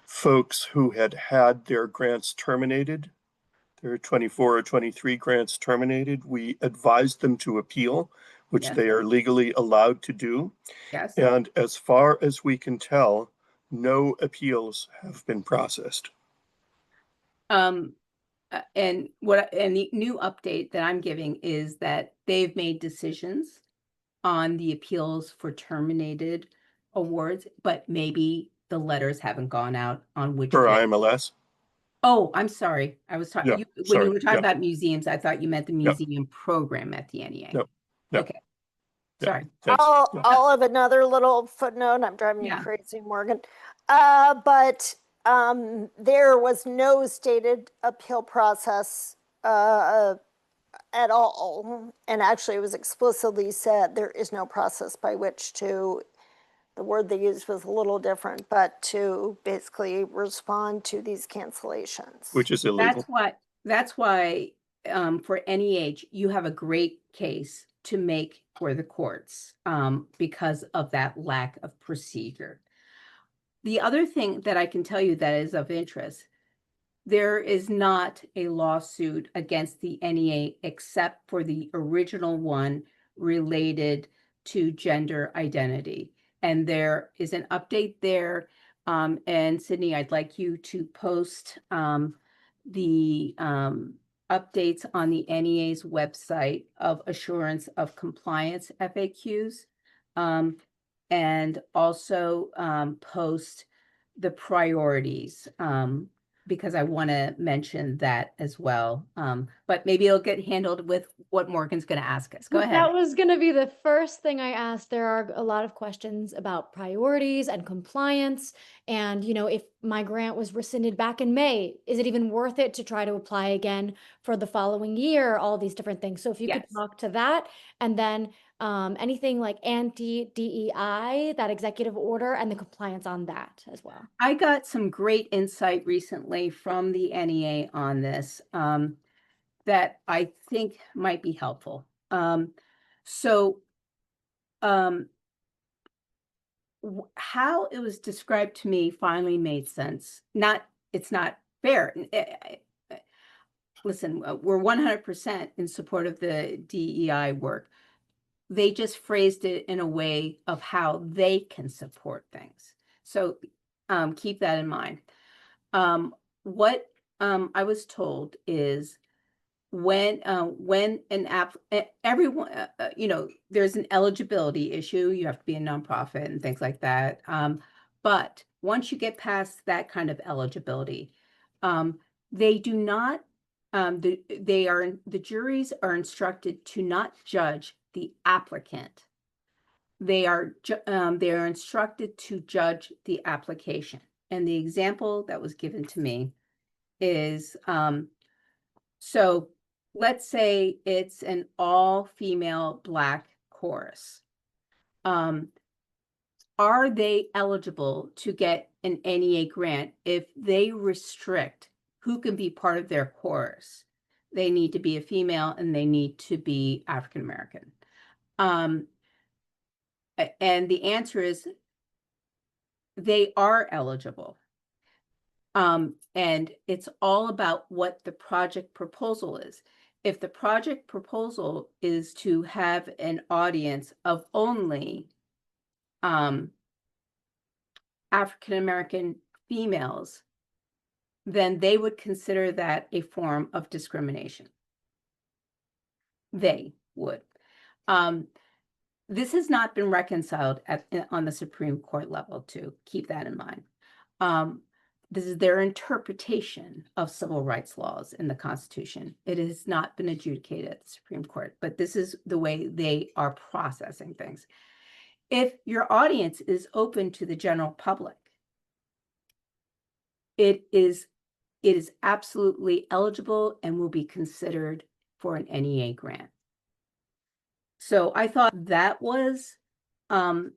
folks who had their grants terminated, their 24 or 23 grants terminated. We advised them to appeal, which Yes. they are legally allowed to do. Yes. And as far as we can tell, no appeals have been processed. And the new update that I'm giving is that they've made decisions on the appeals for terminated awards, but maybe the letters haven't gone out on which For one. IMLS? Oh, I'm sorry. I was talking, Yeah, when sorry. you were talking Yeah. about museums, I thought you meant the Yeah. museum program at the NEA. No. No. Okay. Yeah. Sorry. Thanks. Yeah. I'll have another little footnote. I'm driving you Yeah. crazy, Morgan. But there was no stated appeal process at all. And actually, it was explicitly said there is no process by which to, the word they used was a little different, but to basically respond to these cancellations. Which is illegal. That's why for NEH, you have a great case to make for the courts because of that lack of procedure. The other thing that I can tell you that is of interest, there is not a lawsuit against the NEA except for the original one related to gender identity. And there is an update there. And Sydney, I'd like you to post the updates on the NEA's website of assurance of compliance FAQs, and also post the priorities, because I want to mention that as well. But maybe it'll get handled with what Morgan's going to ask us. Go ahead. That was going to be the first thing I asked. There are a lot of questions about priorities and compliance. And, if my grant was rescinded back in May, is it even worth it to try to apply again for the following year? All these different things. So if you could talk to that, and then anything like anti-DEI, that executive order, and the compliance on that as well. I got some great insight recently from the NEA on this that I think might be helpful. So how it was described to me finally made sense. It's not fair. Listen, we're 100% in support of the DEI work. They just phrased it in a way of how they can support things. So keep that in mind. What I was told is when an everyone, there's an eligibility issue. You have to be a nonprofit and things like that. But once you get past that kind of eligibility, they do not. The juries are instructed to not judge the applicant. They are instructed to judge the application. And the example that was given to me is so let's say it's an all-female Black chorus. Are they eligible to get an NEA grant if they restrict who can be part of their chorus? They need to be a female and they need to be African American. And the answer is they are eligible. And it's all about what the project proposal is. If the project proposal is to have an audience of only African American females, then they would consider that a form of discrimination. They would. This has not been reconciled on the Supreme Court level, to keep that in mind. This is their interpretation of civil rights laws in the Constitution. It has not been adjudicated at the Supreme Court, but this is the way they are processing things. If your audience is open to the general public, it is absolutely eligible and will be considered for an NEA grant. So I thought that was an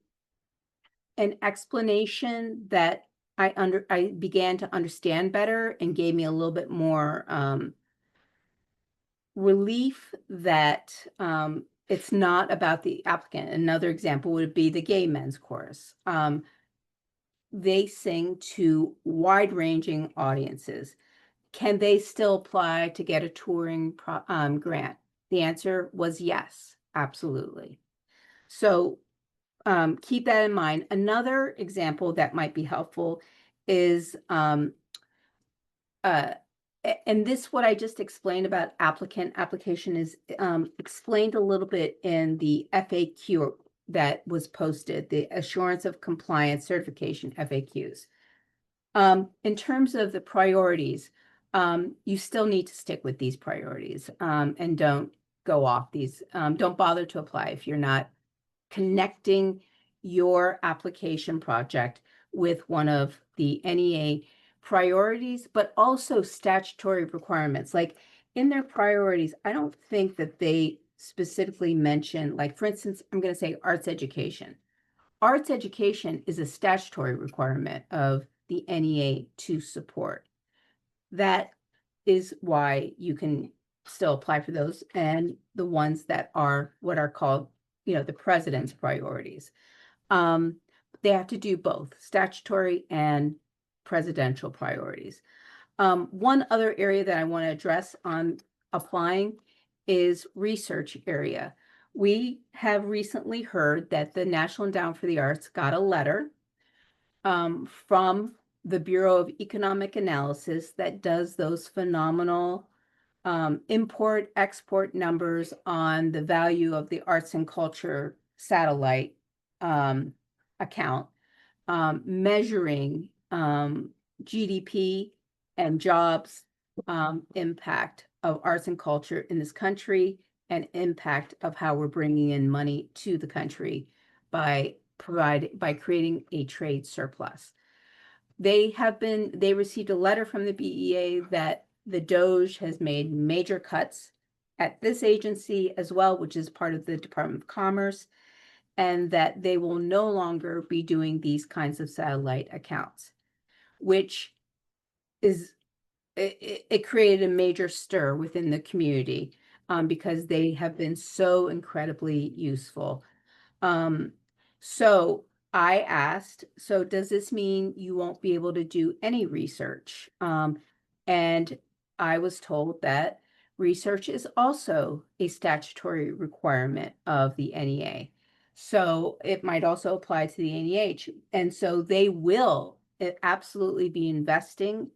explanation that I began to understand better and gave me a little bit more relief that it's not about the applicant. Another example would be the gay men's chorus. They sing to wide-ranging audiences. Can they still apply to get a touring grant? The answer was yes, absolutely. So keep that in mind. Another example that might be helpful is, and this, what I just explained about application is explained a little bit in the FAQ that was posted, the Assurance of Compliance Certification FAQs. In terms of the priorities, you still need to stick with these priorities and don't go off these. Don't bother to apply if you're not connecting your application project with one of the NEA priorities, but also statutory requirements. Like in their priorities, I don't think that they specifically mention, like, for instance, I'm going to say arts education. Arts education is a statutory requirement of the NEA to support. That is why you can still apply for those, and the ones that are what are called, the president's priorities. They have to do both statutory and presidential priorities. One other area that I want to address on applying is research area. We have recently heard that the National Endowment for the Arts got a letter from the Bureau of Economic Analysis that does those phenomenal import-export numbers on the value of the arts and culture satellite account, measuring GDP and jobs impact of arts and culture in this country, and impact of how we're bringing in money to the country by creating a trade surplus. They received a letter from the BEA that the DOJ has made major cuts at this agency as well, which is part of the Department of Commerce, and that they will no longer be doing these kinds of satellite accounts, which is, it created a major stir within the community because they have been so incredibly useful. So I asked, so does this mean you won't be able to do any research? And I was told that research is also a statutory requirement of the NEA. So it might also apply to the NEH. And so they will absolutely be investing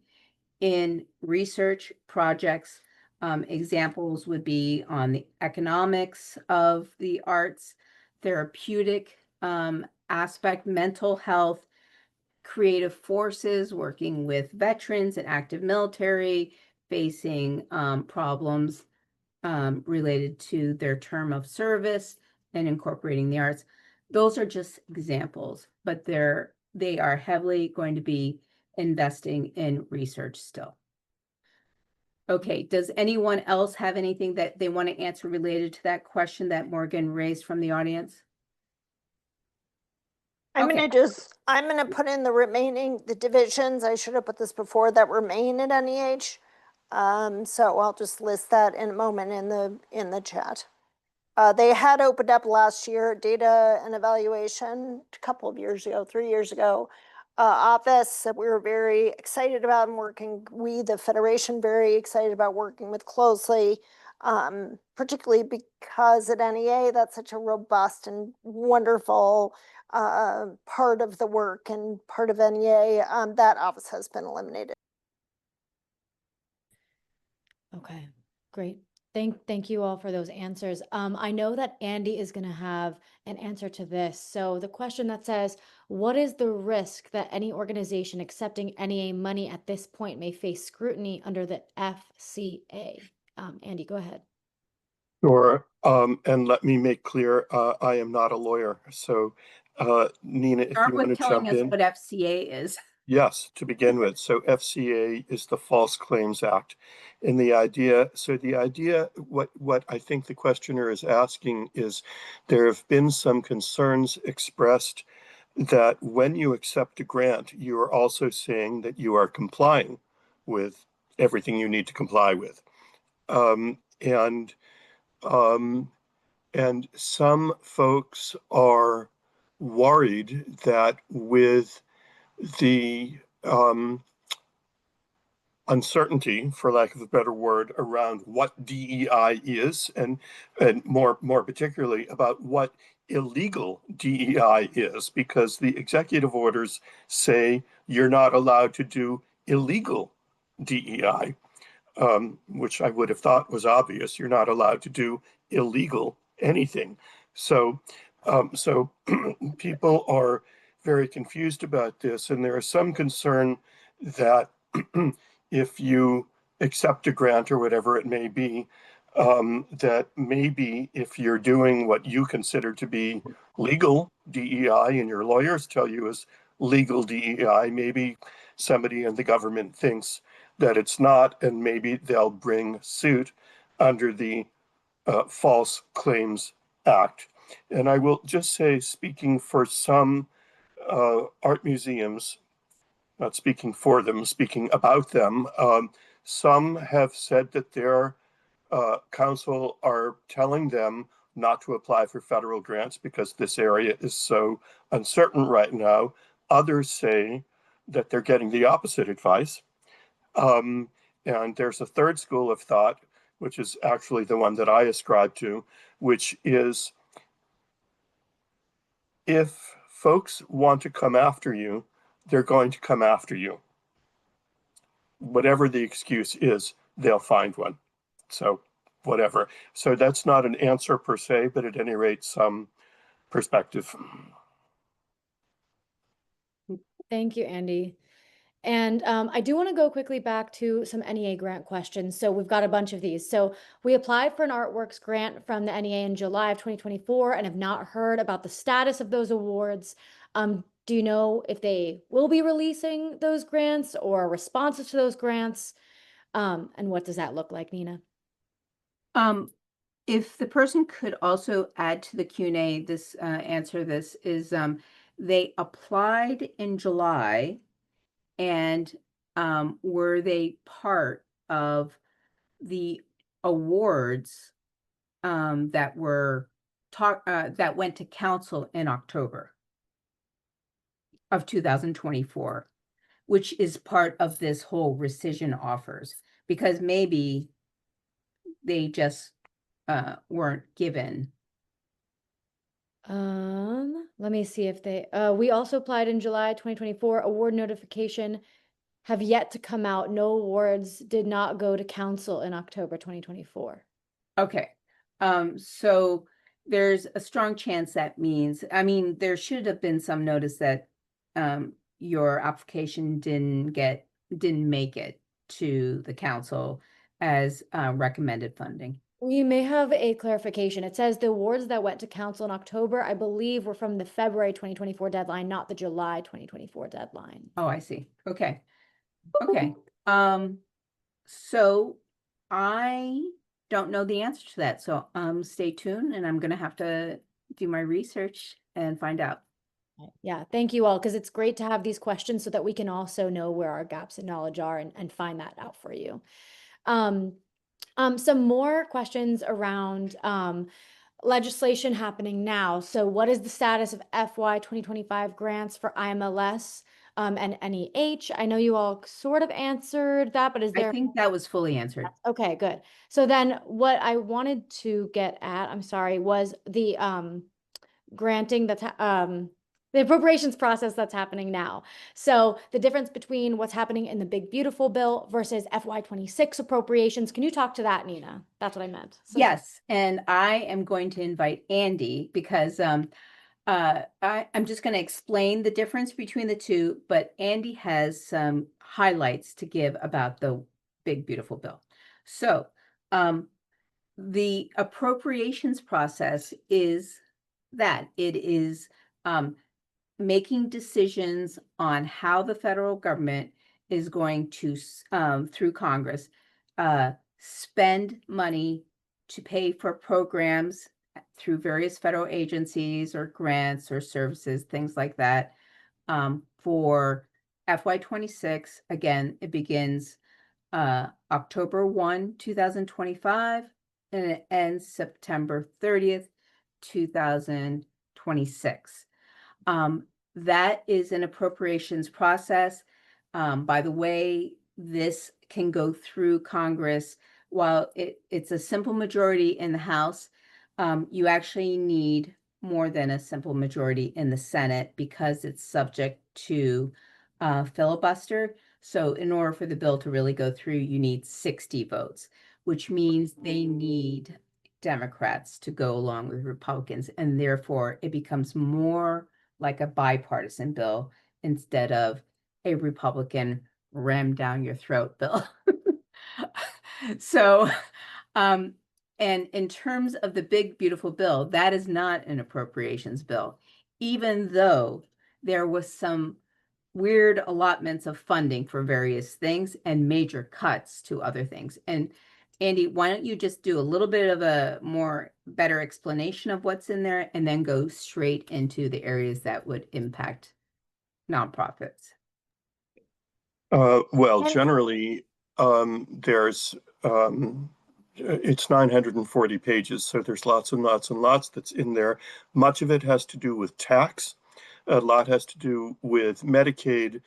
in research projects. Examples would be on the economics of the arts, therapeutic aspect, mental health, creative forces, working with veterans and active military facing problems related to their term of service and incorporating the arts. Those are just examples, but they are heavily going to be investing in research still. Okay, does anyone else have anything that they want to answer related to that question that Morgan raised from the audience? I'm Okay. gonna put in the divisions, I should have put this before, that remain at NEH. So I'll just list that in a moment in the chat. They had opened up last year data and evaluation a couple of years ago, 3 years ago. Office that we were very excited about and the Federation, very excited about working with closely, particularly because at NEA, that's such a robust and wonderful part of the work and part of NEA. That office has been eliminated. Okay, great. Thank you all for those answers. I know that Andy is going to have an answer to this. So the question that says, what is the risk that any organization accepting NEA money at this point may face scrutiny under the FCA? Andy, go ahead. Sure. And let me make clear, I am not a lawyer. So, Nina, if Start you want with to telling jump us in. what FCA is. Yes, to begin with. So FCA is the False Claims Act. And the idea, what I think the questioner is asking is there have been some concerns expressed that when you accept a grant, you are also saying that you are complying with everything you need to comply with. Um, and um, and some folks are worried that with the uncertainty, for lack of a better word, around what DEI is, and more particularly about what illegal DEI is, because the executive orders say you're not allowed to do illegal DEI, which I would have thought was obvious. You're not allowed to do illegal anything. So, so people are very confused about this, and there is some concern that if you accept a grant or whatever it may be, that maybe if you're doing what you consider to be legal DEI and your lawyers tell you is legal DEI, maybe somebody in the government thinks that it's not, and maybe they'll bring suit under the False Claims Act. And I will just say, speaking for some art museums, not speaking for them, speaking about them, some have said that their council are telling them not to apply for federal grants because this area is so uncertain right now. Others say that they're getting the opposite advice. And there's a third school of thought, which is actually the one that I ascribe to, which is if folks want to come after you, they're going to come after you. Whatever the excuse is, they'll find one. So, whatever. So, that's not an answer per se, but at any rate, some perspective. Thank you, Andy. And I do want to go quickly back to some NEA grant questions. So we've got a bunch of these. So we applied for an artworks grant from the NEA in July of 2024 and have not heard about the status of those awards. Do you know if they will be releasing those grants or responses to those grants? And what does that look like, Nina? If the person could also add to the Q&A, answer this is they applied in July, and were they part of the awards that were that went to council in October of 2024, which is part of this whole rescission offers, because maybe they just weren't given. Let me see if they, we also applied in July 2024, award notification have yet to come out. No awards did not go to council in October 2024. Okay, so there's a strong chance that means, I mean, there should have been some notice that your application didn't make it to the council as recommended funding. We may have a clarification. It says the awards that went to council in October, I believe, were from the February 2024 deadline, not the July 2024 deadline. Oh, I see. Okay. Okay. So I don't know the answer to that. So stay tuned, and I'm gonna have to do my research and find out. Yeah, thank you all, because it's great to have these questions so that we can also know where our gaps in knowledge are and find that out for you. Some more questions around legislation happening now. So what is the status of FY 2025 grants for IMLS and NEH? I know you all sort of answered that, but is there? I think that was fully answered. Okay, good. So then what I wanted to get at, I'm sorry, was the granting that's the appropriations process that's happening now. So the difference between what's happening in the big beautiful bill versus FY26 appropriations. Can you talk to that, Nina? That's what I meant. So yes, and I am going to invite Andy because I'm just going to explain the difference between the two, but Andy has some highlights to give about the big beautiful bill. So the appropriations process is that it is making decisions on how the federal government is going to, through Congress, spend money to pay for programs through various federal agencies or grants or services, things like that. For FY26, again, it begins October 1, 2025, and it ends September 30th, 2026. That is an appropriations process. By the way, this can go through Congress. While it's a simple majority in the House, you actually need more than a simple majority in the Senate because it's subject to filibuster. So in order for the bill to really go through, you need 60 votes, which means they need Democrats to go along with Republicans, and therefore it becomes more like a bipartisan bill instead of a Republican ram down your throat bill. So, and in terms of the big beautiful bill, that is not an appropriations bill, even though there was some weird allotments of funding for various things and major cuts to other things. And Andy, why don't you just do a little bit of a better explanation of what's in there and then go straight into the areas that would impact nonprofits? Well, generally, there's it's 940 pages, so there's lots and lots and lots that's in there. Much of it has to do with tax. A lot has to do with Medicaid.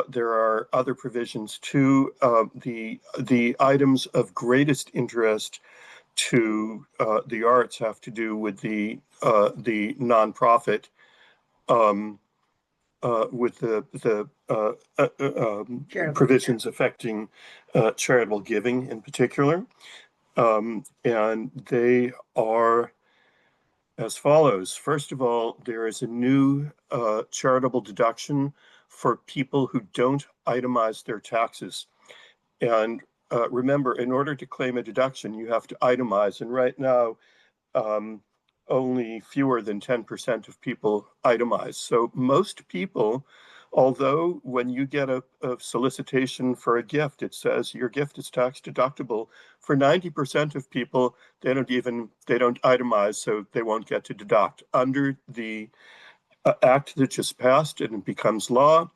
There are other provisions too. The items of greatest interest to the arts have to do with the nonprofit, with the provisions affecting charitable giving in particular, and they are as follows. First of all, there is a new charitable deduction for people who don't itemize their taxes. And remember, in order to claim a deduction, you have to itemize. And right now, only fewer than 10% of people itemize. So most people, although when you get a solicitation for a gift, it says your gift is tax deductible, for 90% of people, they don't itemize, so they won't get to deduct. Under the act that just passed and it becomes law,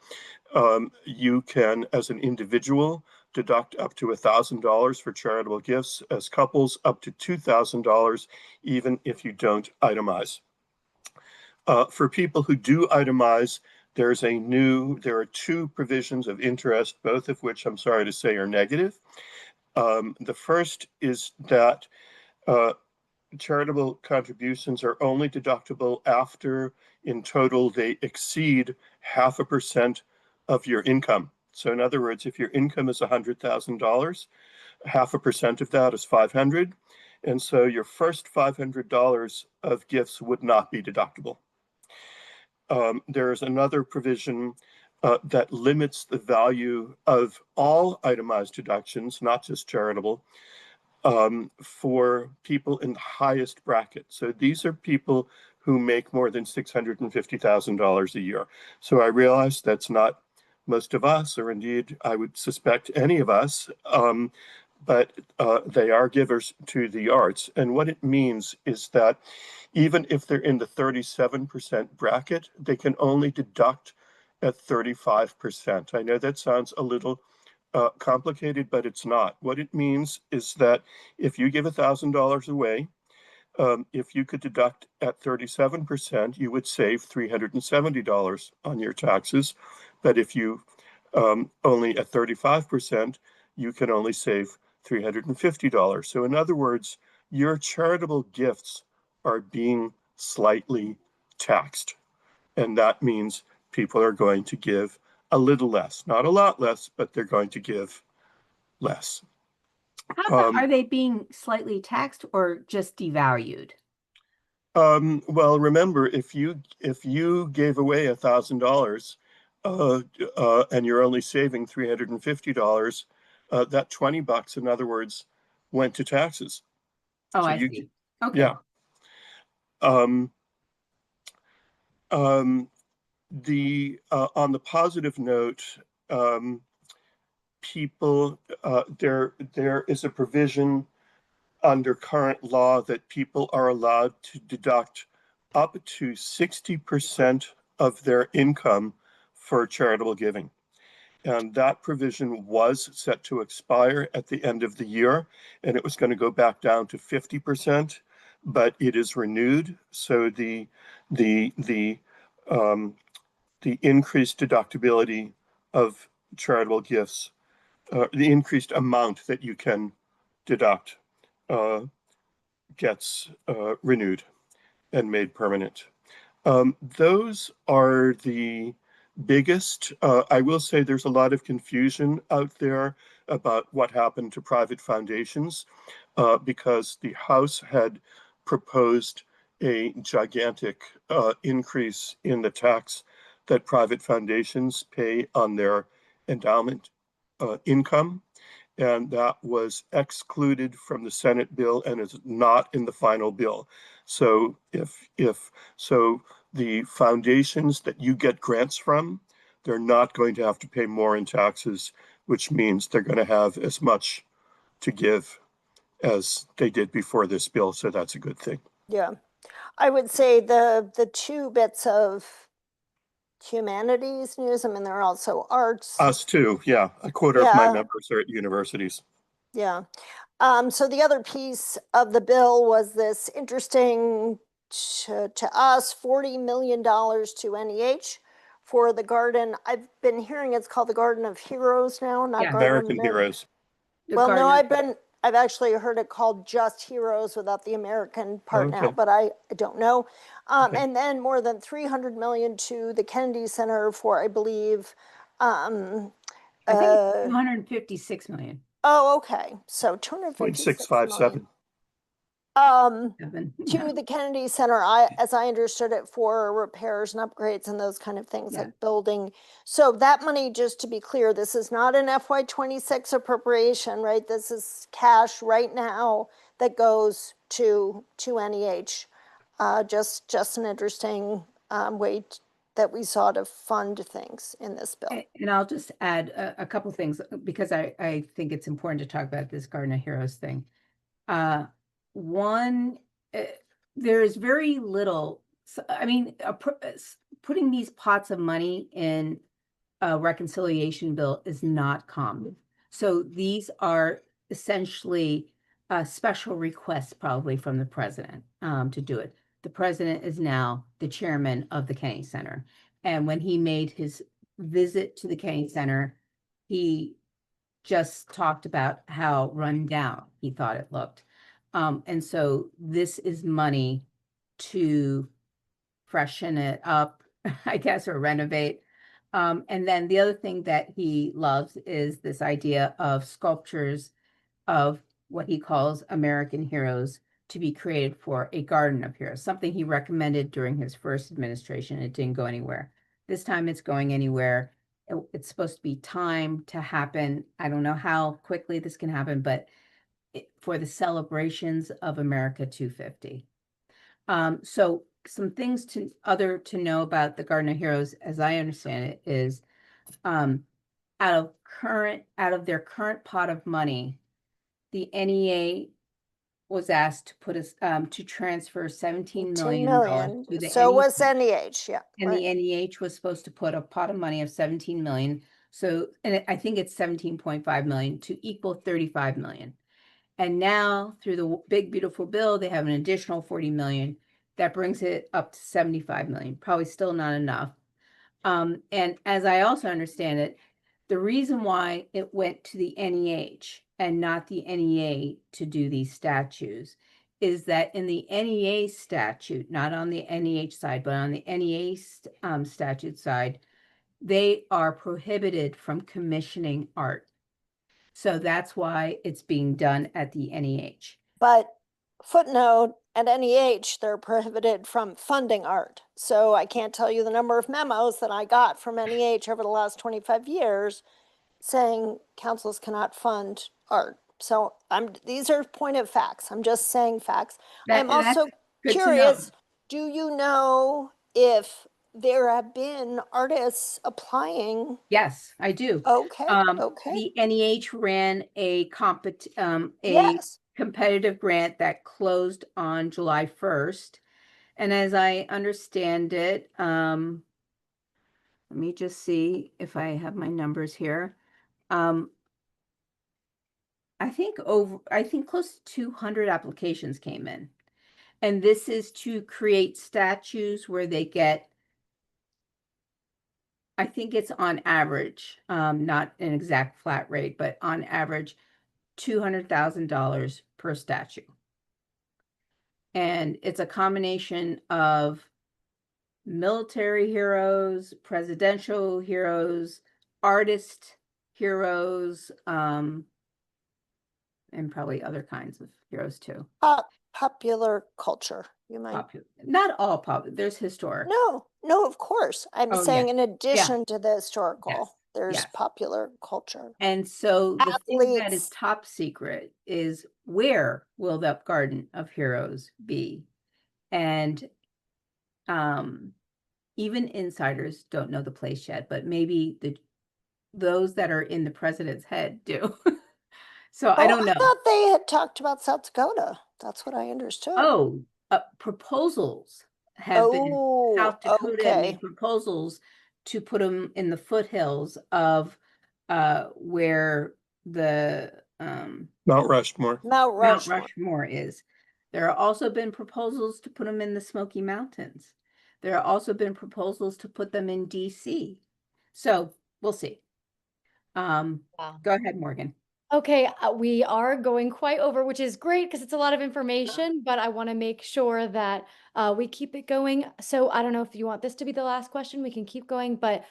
you can, as an individual, deduct up to $1,000 for charitable gifts, as couples up to $2,000, even if you don't itemize. For people who do itemize, there are two provisions of interest, both of which I'm sorry to say are negative. The first is that charitable contributions are only deductible after, in total, they exceed 0.5% of your income. So in other words, if your income is $100,000, 0.5% of that is 500. And so your first $500 of gifts would not be deductible. There is another provision that limits the value of all itemized deductions, not just charitable, for people in the highest bracket. So these are people who make more than $650,000 a year. So I realize that's not most of us, or indeed I would suspect any of us, but they are givers to the arts. And what it means is that even if they're in the 37% bracket, they can only deduct at 35%. I know that sounds a little complicated, but it's not. What it means is that if you give $1,000 away, if you could deduct at 37%, you would save $370 on your taxes. But if you only at 35%, you can only save $350. So in other words, your charitable gifts are being slightly taxed. And that means people are going to give a little less, not a lot less, but they're going to give less. Are they being slightly taxed or just devalued? Well, remember, if you gave away $1,000 and you're only saving $350, that $20, in other words, went to taxes. Oh, So I you, see. Okay. yeah. On the positive note, people, there is a provision under current law that people are allowed to deduct up to 60% of their income for charitable giving. And that provision was set to expire at the end of the year, and it was going to go back down to 50%, but it is renewed. So the increased deductibility of charitable gifts, the increased amount that you can deduct, gets renewed and made permanent. Those are the biggest. I will say there's a lot of confusion out there about what happened to private foundations because the House had proposed a gigantic increase in the tax that private foundations pay on their endowment income. And that was excluded from the Senate bill and is not in the final bill. So so the foundations that you get grants from, they're not going to have to pay more in taxes, which means they're going to have as much to give as they did before this bill. So that's a good thing. Yeah. I would say the two bits of humanities news, I mean, there are also arts. Us too, yeah. A quarter of my Yeah. members are at universities. Yeah. So the other piece of the bill was this interesting to us, $40 million to NEH for the garden. I've been hearing it's called the Garden of Heroes now, not Yeah. Garden of American heroes. Well, no, Garden. I've actually heard it called just Heroes without the American part now, Okay. but I don't know. Okay. And then more than 300 million to the Kennedy Center for, I believe, I think it's 256 million. oh, okay. So 256 million. 0.657. To the Kennedy Center, as I understood it, for repairs and upgrades and those kind of things, Yeah. like building. So that money, just to be clear, this is not an FY26 appropriation, right? This is cash right now that goes to NEH. Just an interesting way that we saw to fund things in this bill. And I'll just add a couple things because I think it's important to talk about this Garden of Heroes thing. One, there is very little, I mean, putting these pots of money in a reconciliation bill is not common. So these are essentially special requests probably from the president to do it. The president is now the chairman of the Kennedy Center. And when he made his visit to the Kennedy Center, he just talked about how run down he thought it looked. And so this is money to freshen it up, I guess, or renovate. And then the other thing that he loves is this idea of sculptures of what he calls American heroes to be created for a garden of heroes, something he recommended during his first administration. It didn't go anywhere. This time it's going anywhere. It's supposed to be timed to happen. I don't know how quickly this can happen, but for the celebrations of America 250. So some things to know about the Garden of Heroes, as I understand it, is out of their current pot of money, the NEA was asked to put us to transfer $17 million to the So was NEH. NEH, yeah. And right. the NEH was supposed to put a pot of money of 17 million. So, and I think it's 17.5 million to equal 35 million. And now through the big, beautiful bill, they have an additional 40 million. That brings it up to 75 million, probably still not enough. And as I also understand it, the reason why it went to the NEH and not the NEA to do these statues is that in the NEA statute, not on the NEH side, but on the NEA statute side, they are prohibited from commissioning art. So that's why it's being done at the NEH. But footnote, at NEH, they're prohibited from funding art. So I can't tell you the number of memos that I got from NEH over the last 25 years saying councils cannot fund art. So these are pointed facts. I'm just saying facts. I'm That's also good to know. curious, do you know if there have been artists applying? Yes, I do. Okay, okay. The NEH ran a Yes. competitive grant that closed on July 1st. And as I understand it, let me just see if I have my numbers here. I think close to 200 applications came in. And this is to create statues where they get, I think it's on average, not an exact flat rate, but on average, $200,000 per statue. And it's a combination of military heroes, presidential heroes, artist heroes, and probably other kinds of heroes too. Popular culture, you might. Not all popular. There's historic. No, of course. I'm saying yes. in addition to the historical, Yes. there's Yes. popular culture. And so the thing that is Athletes. top secret is, where will that Garden of Heroes be? And even insiders don't know the place yet, but maybe those that are in the president's head do. So I don't know. I thought they had talked about South Dakota. That's what I understood. Oh, proposals have been, South Dakota made proposals to put them in the foothills of where the Mount Rushmore. Mount Rushmore is. There have also been proposals to put them in the Smoky Mountains. There have also been proposals to put them in DC. So we'll see. Go ahead, Morgan. Okay, we are going quite over, which is great because it's a lot of information, but I want to make sure that we keep it going. So I don't know if you want this to be the last question, we can keep going, but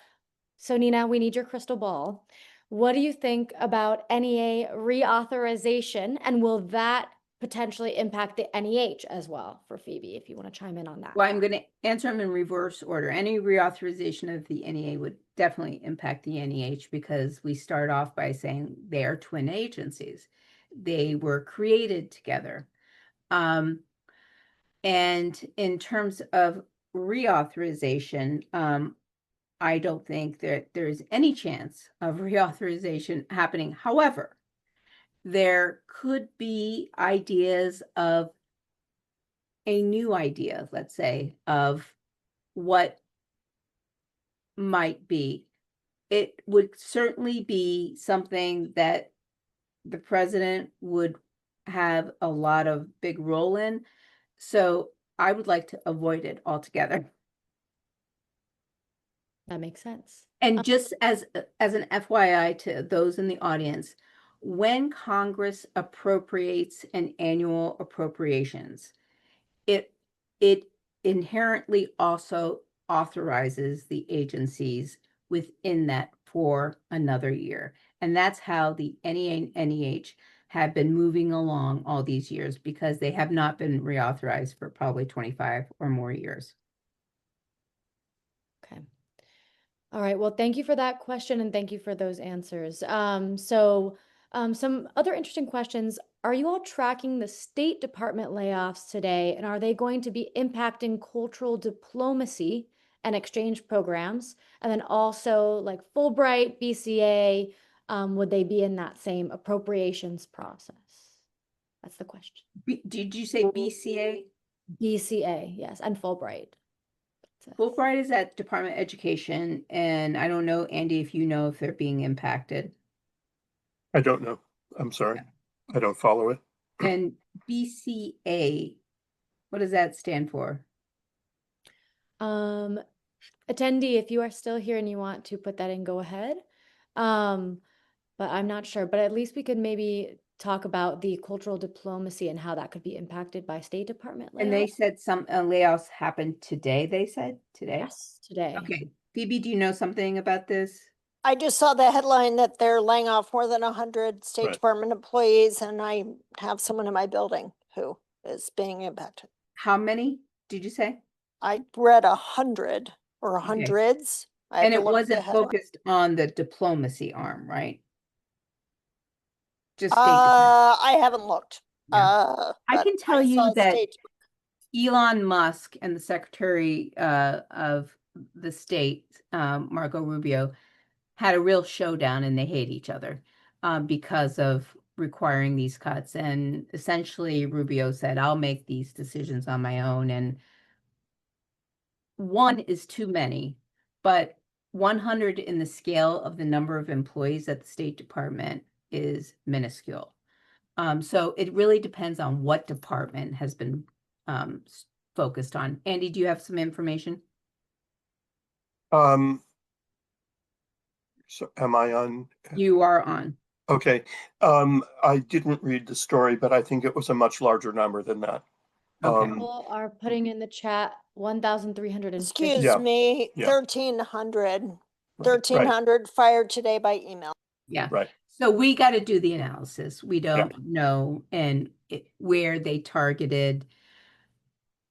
so Nina, we need your crystal ball. What do you think about NEA reauthorization, and will that potentially impact the NEH as well? For Phoebe, if you want to chime in on that. Well, I'm going to answer them in reverse order. Any reauthorization of the NEA would definitely impact the NEH, because we start off by saying they are twin agencies. They were created together. And in terms of reauthorization, I don't think that there's any chance of reauthorization happening. However, there could be ideas of a new idea, let's say, of what might be it would certainly be something that the president would have a lot of big role in. So I would like to avoid it altogether. That makes sense. And just as an FYI to those in the audience, when Congress appropriates an annual appropriations, it inherently also authorizes the agencies within that for another year. And that's how the NEA and NEH have been moving along all these years, because they have not been reauthorized for probably 25 or more years. Okay. All right. Well, thank you for that question and thank you for those answers. Some other interesting questions. Are you all tracking the State Department layoffs today, and are they going to be impacting cultural diplomacy and exchange programs? And then also like Fulbright, BCA, would they be in that same appropriations process? That's the question. Did you say BCA? BCA, yes, and Fulbright. Fulbright is at Department of Education, and I don't know, Andy, if you know if they're being impacted. I don't know. I'm sorry. I don't follow it. And BCA, what does that stand for? Attendee, if you are still here and you want to put that in, go ahead. But I'm not sure, but at least we could maybe talk about the cultural diplomacy and how that could be impacted by State Department layoffs. And they said some layoffs happened today, they said today? Yes, today. Okay. Phoebe, do you know something about this? I just saw the headline that they're laying off more than 100 State Right. Department employees, and I have someone in my building who is being impacted. How many did you say? I read 100 or Okay. hundreds. I had And to it look at the wasn't headline. focused on the diplomacy arm, right? Just State Department. I haven't looked. Yeah. I but can tell saw you that State- Elon Musk and the Secretary of the State, Marco Rubio, had a real showdown, and they hate each other because of requiring these cuts. And essentially, Rubio said, I'll make these decisions on my own. And one is too many, but 100 in the scale of the number of employees at the State Department is minuscule. So it really depends on what department has been focused on. Andy, do you have some information? So am I on? You are on. Okay. I didn't read the story, but I think it was a much larger number than that. Okay. People are putting in the chat 1,350. Excuse Yeah, me, yeah. 1,300. Right, 1,300 fired today by email. Yeah. right. So we got to do the analysis. We don't know where they targeted.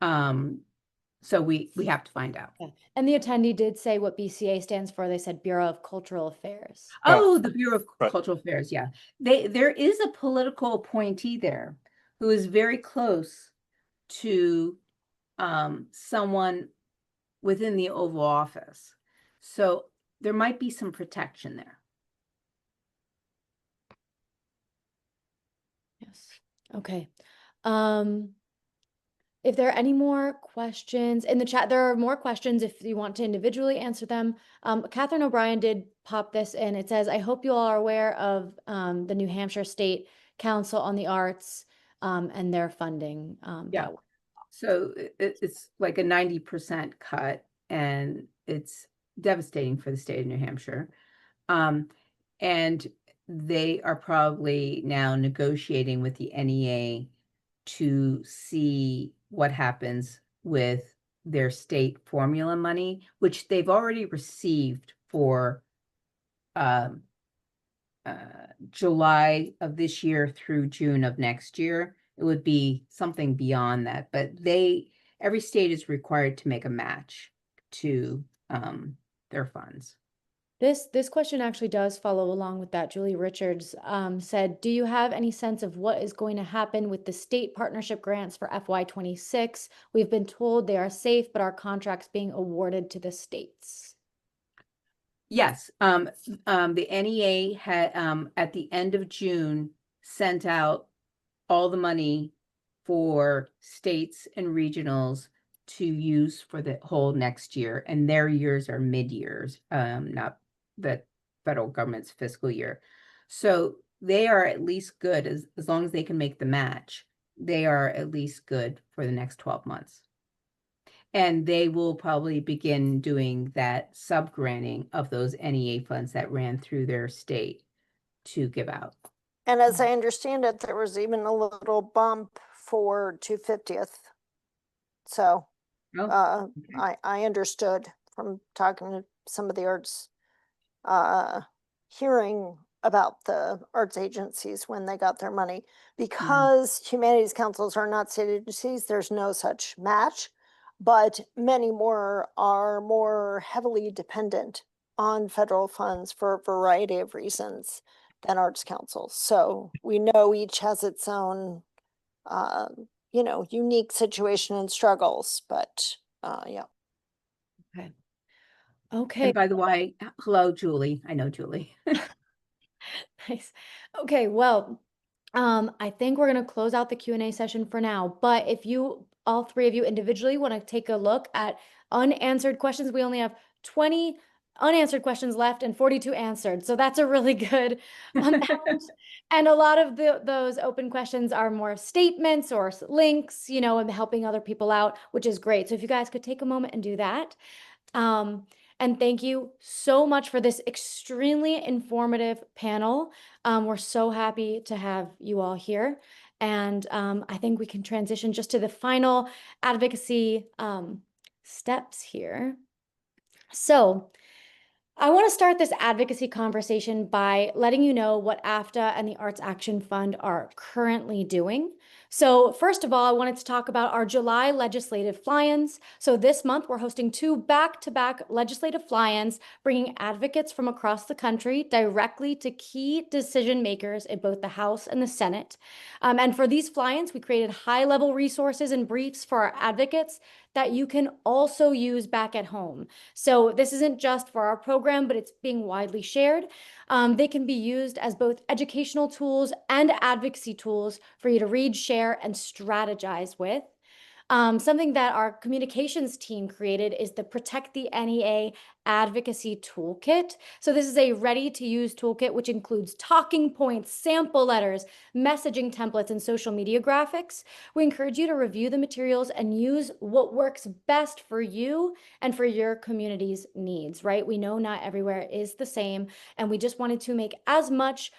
So we have to find out. Yeah. And the attendee did say what BCA stands for. They said Bureau of Cultural Affairs. Oh, the Bureau of Right. Cultural Affairs. Yeah. There is a political appointee there who is very close to someone within the Oval Office. So there might be some protection there. Yes. Okay. If there are any more questions in the chat, there are more questions if you want to individually answer them. Catherine O'Brien did pop this in. It says, I hope you all are aware of the New Hampshire State Council on the Arts and their funding. Yeah. So it's like a 90% cut, and it's devastating for the state of New Hampshire. And they are probably now negotiating with the NEA to see what happens with their state formula money, which they've already received for July of this year through June of next year. It would be something beyond that, but every state is required to make a match to their funds. This question actually does follow along with that. Julie Richards said, do you have any sense of what is going to happen with the state partnership grants for FY26? We've been told they are safe, but are contracts being awarded to the states? Yes, the NEA had at the end of June sent out all the money for states and regionals to use for the whole next year, and their years are mid-years, not the federal government's fiscal year. So they are at least good as long as they can make the match. They are at least good for the next 12 months. And they will probably begin doing that sub-granting of those NEA funds that ran through their state to give out. And as I understand it, there was even a little bump for 250th. So Oh, okay. I understood from talking to some of the arts, hearing about the arts agencies when they got their money. Because humanities councils are not state agencies, there's no such match, but many more are more heavily dependent on federal funds for a variety of reasons than arts councils. So we know each has its own, unique situation and struggles, but yeah. Okay. Okay. And by the way, hello, Julie. I know Julie. Nice. Okay, well, I think we're going to close out the Q&A session for now, but if you, all three of you individually want to take a look at unanswered questions, we only have 20 unanswered questions left and 42 answered. So that's a really good amount. And a lot of those open questions are more statements or links, and helping other people out, which is great. So if you guys could take a moment and do that. And thank you so much for this extremely informative panel. We're so happy to have you all here. And I think we can transition just to the final advocacy steps here. So I want to start this advocacy conversation by letting you know what AFTA and the Arts Action Fund are currently doing. So first of all, I wanted to talk about our July legislative fly-ins. So this month, we're hosting 2 back-to-back legislative fly-ins, bringing advocates from across the country directly to key decision makers in both the House and the Senate. And for these fly-ins, we created high-level resources and briefs for our advocates that you can also use back at home. So this isn't just for our program, but it's being widely shared. They can be used as both educational tools and advocacy tools for you to read, share, and strategize with. Something that our communications team created is the Protect the NEA Advocacy Toolkit. So this is a ready-to-use toolkit which includes talking points, sample letters, messaging templates, and social media graphics. We encourage you to review the materials and use what works best for you and for your community's needs, right? We know not everywhere is the same, and we just wanted to make as much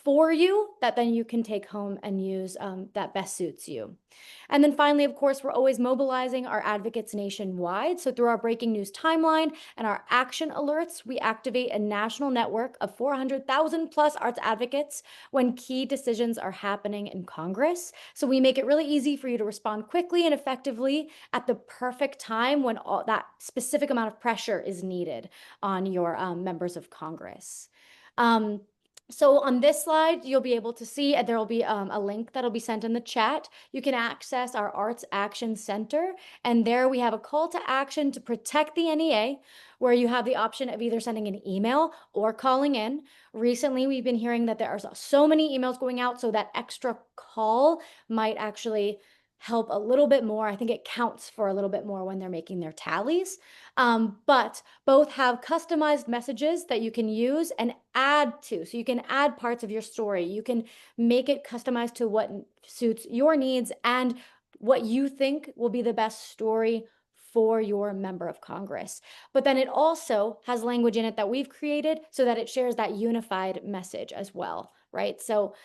for you that then you can take home and use that best suits you. And then finally, of course, we're always mobilizing our advocates nationwide. So through our breaking news timeline and our action alerts, we activate a national network of 400,000 plus arts advocates when key decisions are happening in Congress. So we make it really easy for you to respond quickly and effectively at the perfect time when all that specific amount of pressure is needed on your members of Congress. So on this slide, you'll be able to see, there will be a link that'll be sent in the chat. You can access our Arts Action Center, and there we have a call to action to protect the NEA, where you have the option of either sending an email or calling in. Recently, we've been hearing that there are so many emails going out, so that extra call might actually help a little bit more. I think it counts for a little bit more when they're making their tallies. But both have customized messages that you can use and add to. So you can add parts of your story. You can make it customized to what suits your needs and what you think will be the best story for your member of Congress. But then it also has language in it that we've created so that it shares that unified message as well, right? So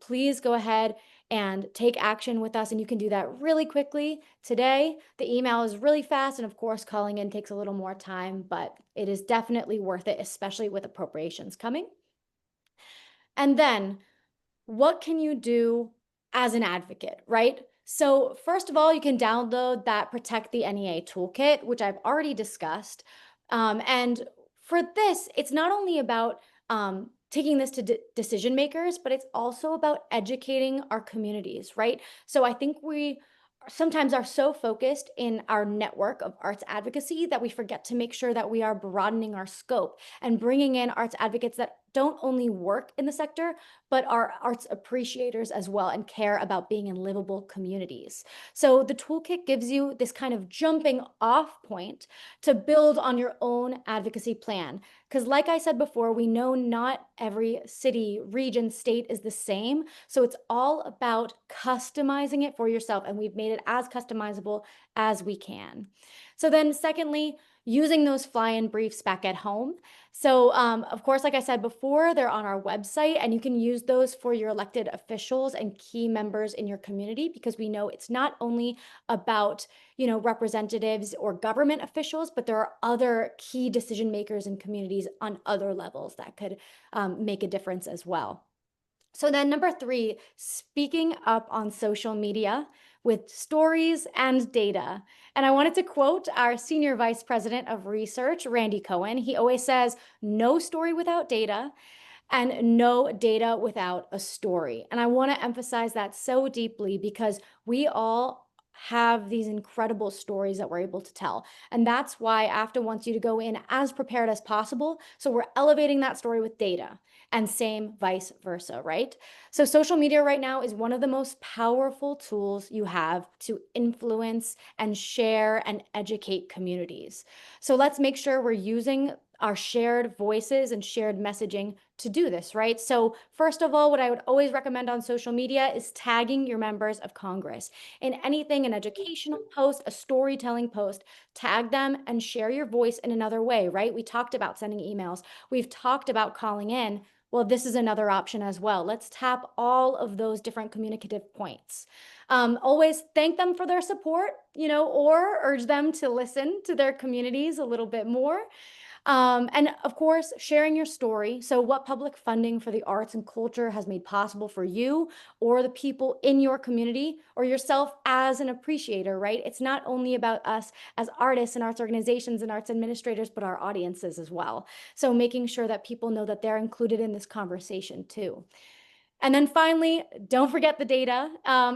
please go ahead and take action with us, and you can do that really quickly today. The email is really fast, and of course, calling in takes a little more time, but it is definitely worth it, especially with appropriations coming. And then, what can you do as an advocate, right? So first of all, you can download that Protect the NEA toolkit, which I've already discussed. And for this, it's not only about taking this to decision makers, but it's also about educating our communities, right? So I think we sometimes are so focused in our network of arts advocacy that we forget to make sure that we are broadening our scope and bringing in arts advocates that don't only work in the sector, but are arts appreciators as well and care about being in livable communities. So the toolkit gives you this kind of jumping off point to build on your own advocacy plan. Because like I said before, we know not every city, region, state is the same. So it's all about customizing it for yourself. And we've made it as customizable as we can. So then secondly, using those fly-in briefs back at home. So of course, like I said before, they're on our website and you can use those for your elected officials and key members in your community, because we know it's not only about, representatives or government officials, but there are other key decision makers in communities on other levels that could make a difference as well. So then number 3, speaking up on social media with stories and data. And I wanted to quote our Senior Vice President of Research, Randy Cohen. He always says, no story without data and no data without a story. And I want to emphasize that so deeply because we all have these incredible stories that we're able to tell. And that's why AFTA wants you to go in as prepared as possible. So we're elevating that story with data, and same vice versa, right? So social media right now is one of the most powerful tools you have to influence and share and educate communities. So let's make sure we're using our shared voices and shared messaging to do this, right? So first of all, what I would always recommend on social media is tagging your members of Congress. In anything, an educational post, a storytelling post, tag them and share your voice in another way, right? We talked about sending emails. We've talked about calling in. Well, this is another option as well. Let's tap all of those different communicative points. Always thank them for their support, or urge them to listen to their communities a little bit more. And of course, sharing your story. So what public funding for the arts and culture has made possible for you or the people in your community or yourself as an appreciator, right? It's not only about us as artists and arts organizations and arts administrators, but our audiences as well. So making sure that people know that they're included in this conversation too. And then finally, don't forget the data.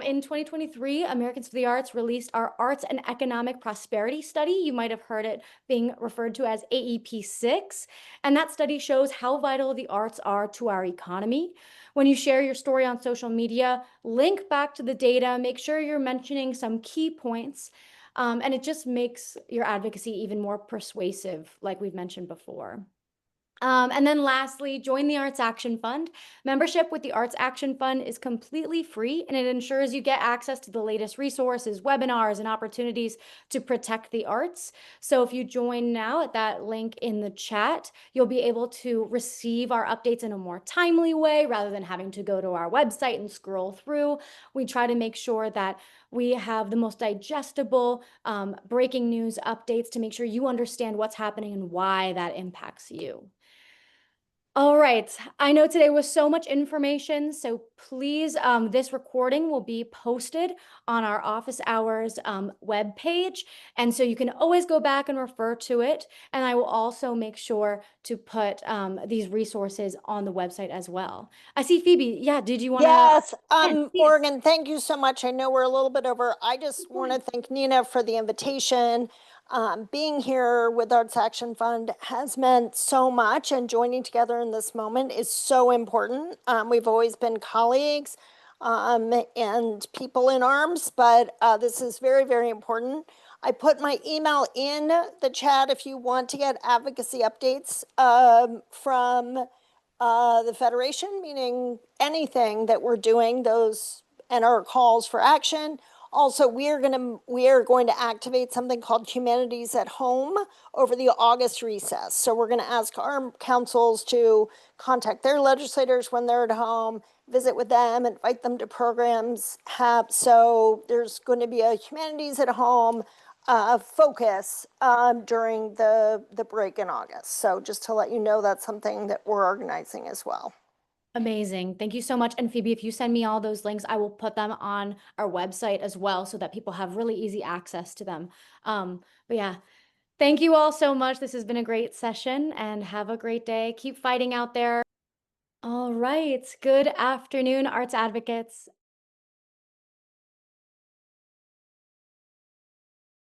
In 2023, Americans for the Arts released our Arts and Economic Prosperity Study. You might have heard it being referred to as AEP6. And that study shows how vital the arts are to our economy. When you share your story on social media, link back to the data, make sure you're mentioning some key points. And it just makes your advocacy even more persuasive, like we've mentioned before. And then lastly, join the Arts Action Fund. Membership with the Arts Action Fund is completely free, and it ensures you get access to the latest resources, webinars, and opportunities to protect the arts. So if you join now at that link in the chat, you'll be able to receive our updates in a more timely way rather than having to go to our website and scroll through. We try to make sure that we have the most digestible breaking news updates to make sure you understand what's happening and why that impacts you. All right, I know today was so much information, so please, this recording will be posted on our office hours webpage, and so you can always go back and refer to it, and I will also make sure to put these resources on the website as well. I see Phoebe, yeah, did you want to? Yes, Please. Morgan, thank you so much. I know we're a little bit over. I just want to thank Nina for the invitation. Being here with Arts Action Fund has meant so much, and joining together in this moment is so important. We've always been colleagues and people in arms, but this is very, very important. I put my email in the chat if you want to get advocacy updates from the Federation, meaning anything that we're doing, those and our calls for action. Also, we are going to activate something called Humanities at Home over the August recess. So we're going to ask our councils to contact their legislators when they're at home, visit with them, invite them to programs. So there's going to be a Humanities at Home focus during the break in August. So just to let you know, that's something that we're organizing as well. Amazing. Thank you so much. And Phoebe, if you send me all those links, I will put them on our website as well so that people have really easy access to them. But yeah, thank you all so much. This has been a great session and have a great day. Keep fighting out there. All right. Good afternoon, arts advocates.